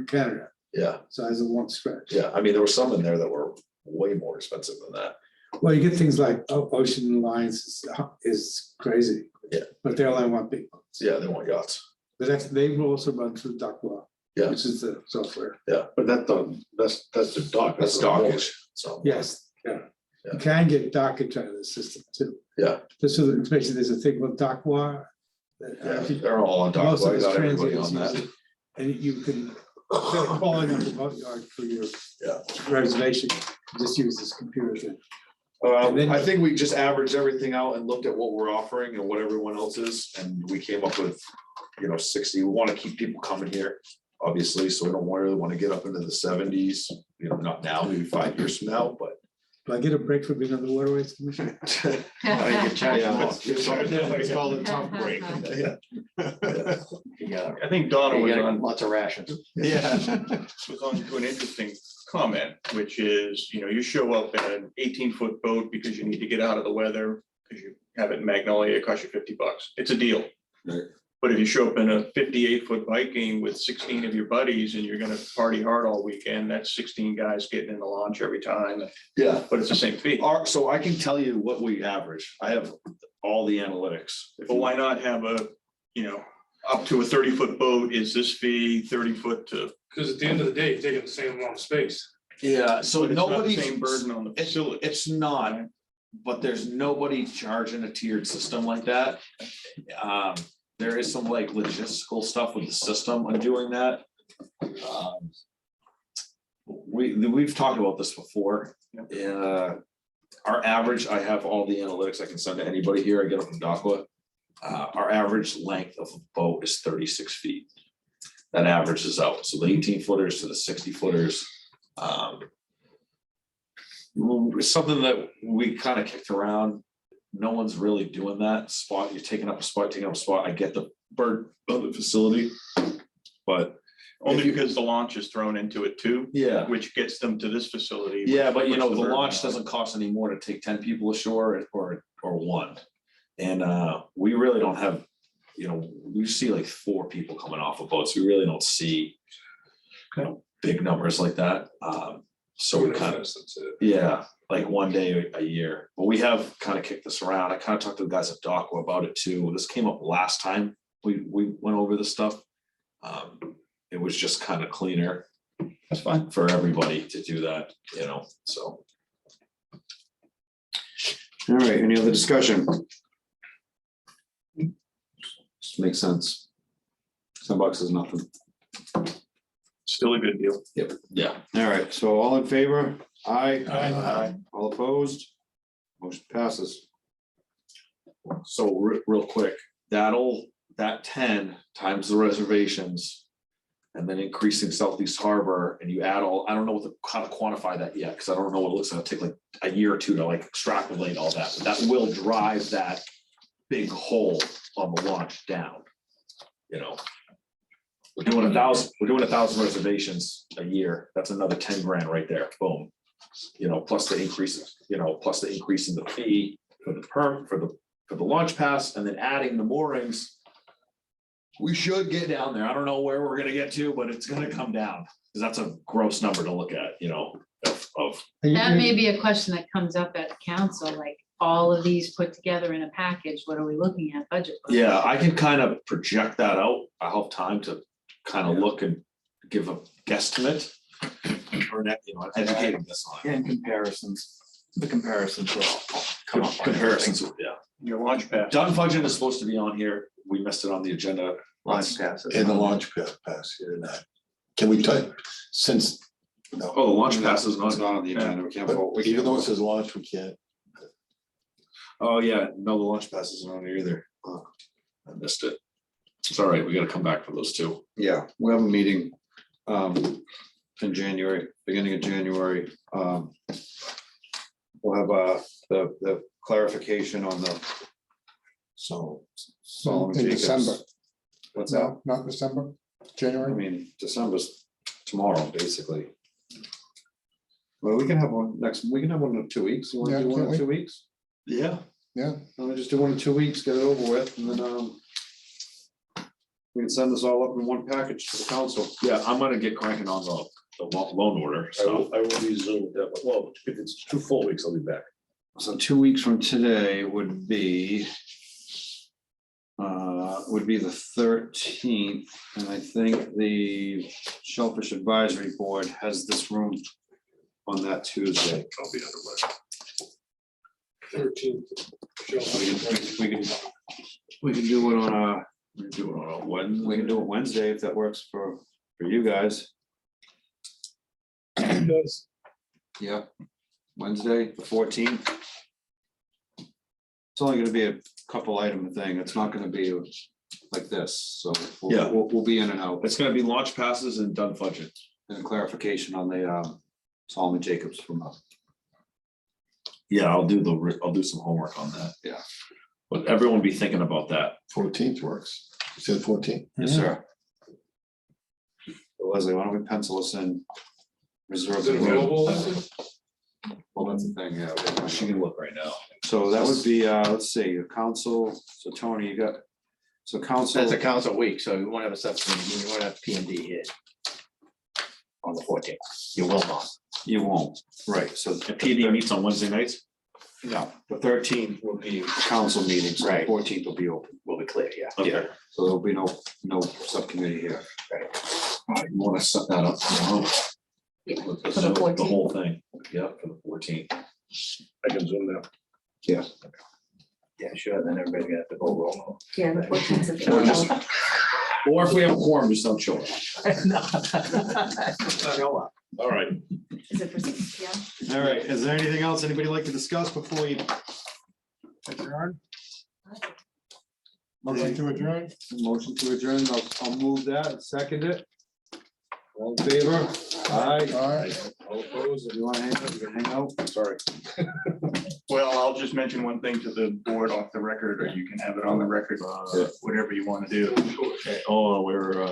Canada, Yeah, so it's a long stretch. yeah. I mean, there were some in there that were way more expensive than that. Well, you get things like Ocean Lines is crazy. Yeah. But they only want big boats. Yeah, they want yachts. But that's, they will also run through Duckwell. Yeah. Which is the software. But that's the dock. That's the launch. dockage. So. Yes, yeah. Yeah. You can get dockage out of the system too. Yeah. Just so that, especially there's a thing called Dockwire. Yeah, they're all on dock. Most of I us got everybody transients on use that. it. And you can, instead of calling up the boatyard for your Yeah. reservation, you just use this computer thing. And then- I think we just averaged everything out and looked at what we're offering and what everyone else is, and we came up with, 60. We want to keep people coming here, obviously, so we don't really want to get up into the 70s, not now, maybe 5 years from now, but. Do I get a break for being on the Waterways Commission? Yeah, it's called a tough break. Yeah. I think Donna was on, Lots of rations. Yeah. was on to an interesting comment, which is, you show up in an 18-foot boat because you need to get out of the weather, because you have it in Magnolia, it costs you $50. It's a deal. Right. But if you show up in a 58-foot Viking with 16 of your buddies and you're gonna party hard all weekend, that's 16 guys getting in the launch every time, Yeah. but it's the same fee. So I can tell you what we average. I have all the analytics. But why not have up to a 30-foot boat is this fee, 30-foot to. Because at the end of the day, you're taking the same amount of space. Yeah, so But it's not the nobody's. same burden on the facility. It's not, but there's nobody charging a tiered system like that. There is some like logistical stuff with the system on doing that. We've talked about this before. Our average, I have all the analytics I can send to anybody here. I get them from Docwa. Our average length of a boat is 36 feet. That averages out. So the 18 footers to the 60 footers. Something that we kind of kicked around. No one's really doing that spot. You're taking up a spot, I get the bird of the facility. But Only because the launch is thrown into it too. yeah, Which gets them to this facility. yeah, but which the burden launch on. doesn't cost any more to take 10 people ashore or one. And we really don't have, we see like 4 people coming off of boats. We really don't see big numbers like that. So we kind of, yeah, like one day a year. But we have kind of kicked this around. I kind of talked to the guys at Docwa about it too. This came up last time we went over this stuff. It was just kind of cleaner. That's fine for everybody to do that, so. All right, any other discussion? Just makes sense. $10 is nothing. Still a good deal. Yep. Yeah. All right, so all in favor? Aye. Aye. All opposed? Motion passes. So real quick, that 10 times the reservations. And then increasing Southeast Harbor, and you add I don't know how to quantify that yet, because I don't know what it looks like. It'll take like a year or two to like extrapolate all that, but that will drive that big hole on the launch down. We're doing 1,000 reservations a year. That's another 10 grand right there. Boom. Plus the increases, plus the increase in the fee for the launch pass, and then adding the moorings. We should get down there. I don't know where we're gonna get to, but it's gonna come down, because that's a gross number to look at, of. That may be a question that comes up at council, like all of these put together in a package, what are we looking at budget? Yeah, I can kind of project that out. I have time to kind of look and give a guesstimate. Or educating this on it. And comparisons, the comparisons will all come up. on Comparisons, yeah. Your launch pad. Done Fudgeon is supposed to be on here. We missed it on the agenda. Launch passes. In the launch pass here tonight. Can we type, since, no, Oh, the launch pass is not on the agenda. We can't vote. but even though it says launch, we can't. Oh, yeah, no, the launch pass isn't on here either. Oh, I missed it. It's all right, we gotta come back for those two. Yeah, we have a meeting in January, beginning of January. We'll have the clarification on the So. Solomon In Jacobs. December. What's that? No, not December, I January. mean, December's tomorrow, basically. Well, we can have one we can have one in 2 weeks. You want Yeah, to do one can't in we? 2 weeks? Yeah, Yeah, I'll just do one in 2 weeks, get it over with, and then, we can send this all up in one package to the council. Yeah, I'm gonna get cranking on the loan order, so. I will be Zoom that, well, if it's 2 full weeks, I'll be back. So 2 weeks from today would be the 13th, and I think the Shellfish Advisory Board has this room on that Tuesday. I'll be under 13th. We can do it on We do it on a Wednesday. we can do it Wednesday if that works for you guys. It does. Yeah, Wednesday, the 14th. It's only gonna be a couple item thing. It's not gonna be like this, so Yeah. we'll be in and out. It's gonna be launch passes and done fudging. And clarification on the Solomon Jacobs from Yeah, I'll do some homework on that. Yeah. But everyone be thinking about that. 14th works. You said 14th. Yes, sir. So Leslie, why don't we pencil us in? Reserve. Is it available, Leslie? Well, that's the thing, yeah. She can look right now. So that would be, let's see, a council, so Tony, you got, so council. That's a council week, so you won't have a subcommittee, you won't have P and D here. On the 14th, you will not. You won't, right, so. And PD meets on Wednesday nights? No, the 13th will be council meetings, so the Right. 14th will be open. Will be clear, yeah. Okay. So there'll be no subcommittee here. You wanna set that up tomorrow? Yeah, The for the 14th. whole thing, yeah, for the 14th. I can Zoom now. Yeah, sure, then everybody's gonna have to vote roll. Yeah, the 14th of Or just- April. Or if we have a quorum, just don't show up. All right. Is it for 6 p.m.? All right, is there anything else anybody like to discuss before we? Adjourn? Motion to adjourn? Motion to adjourn, I'll move that, second it. All in favor? Aye. All right. All opposed, if you wanna hang out, you can hang out. Sorry. Well, I'll just mention one thing to the board off the record, or you can have it on the record, whatever you want to do. Okay, oh, we're,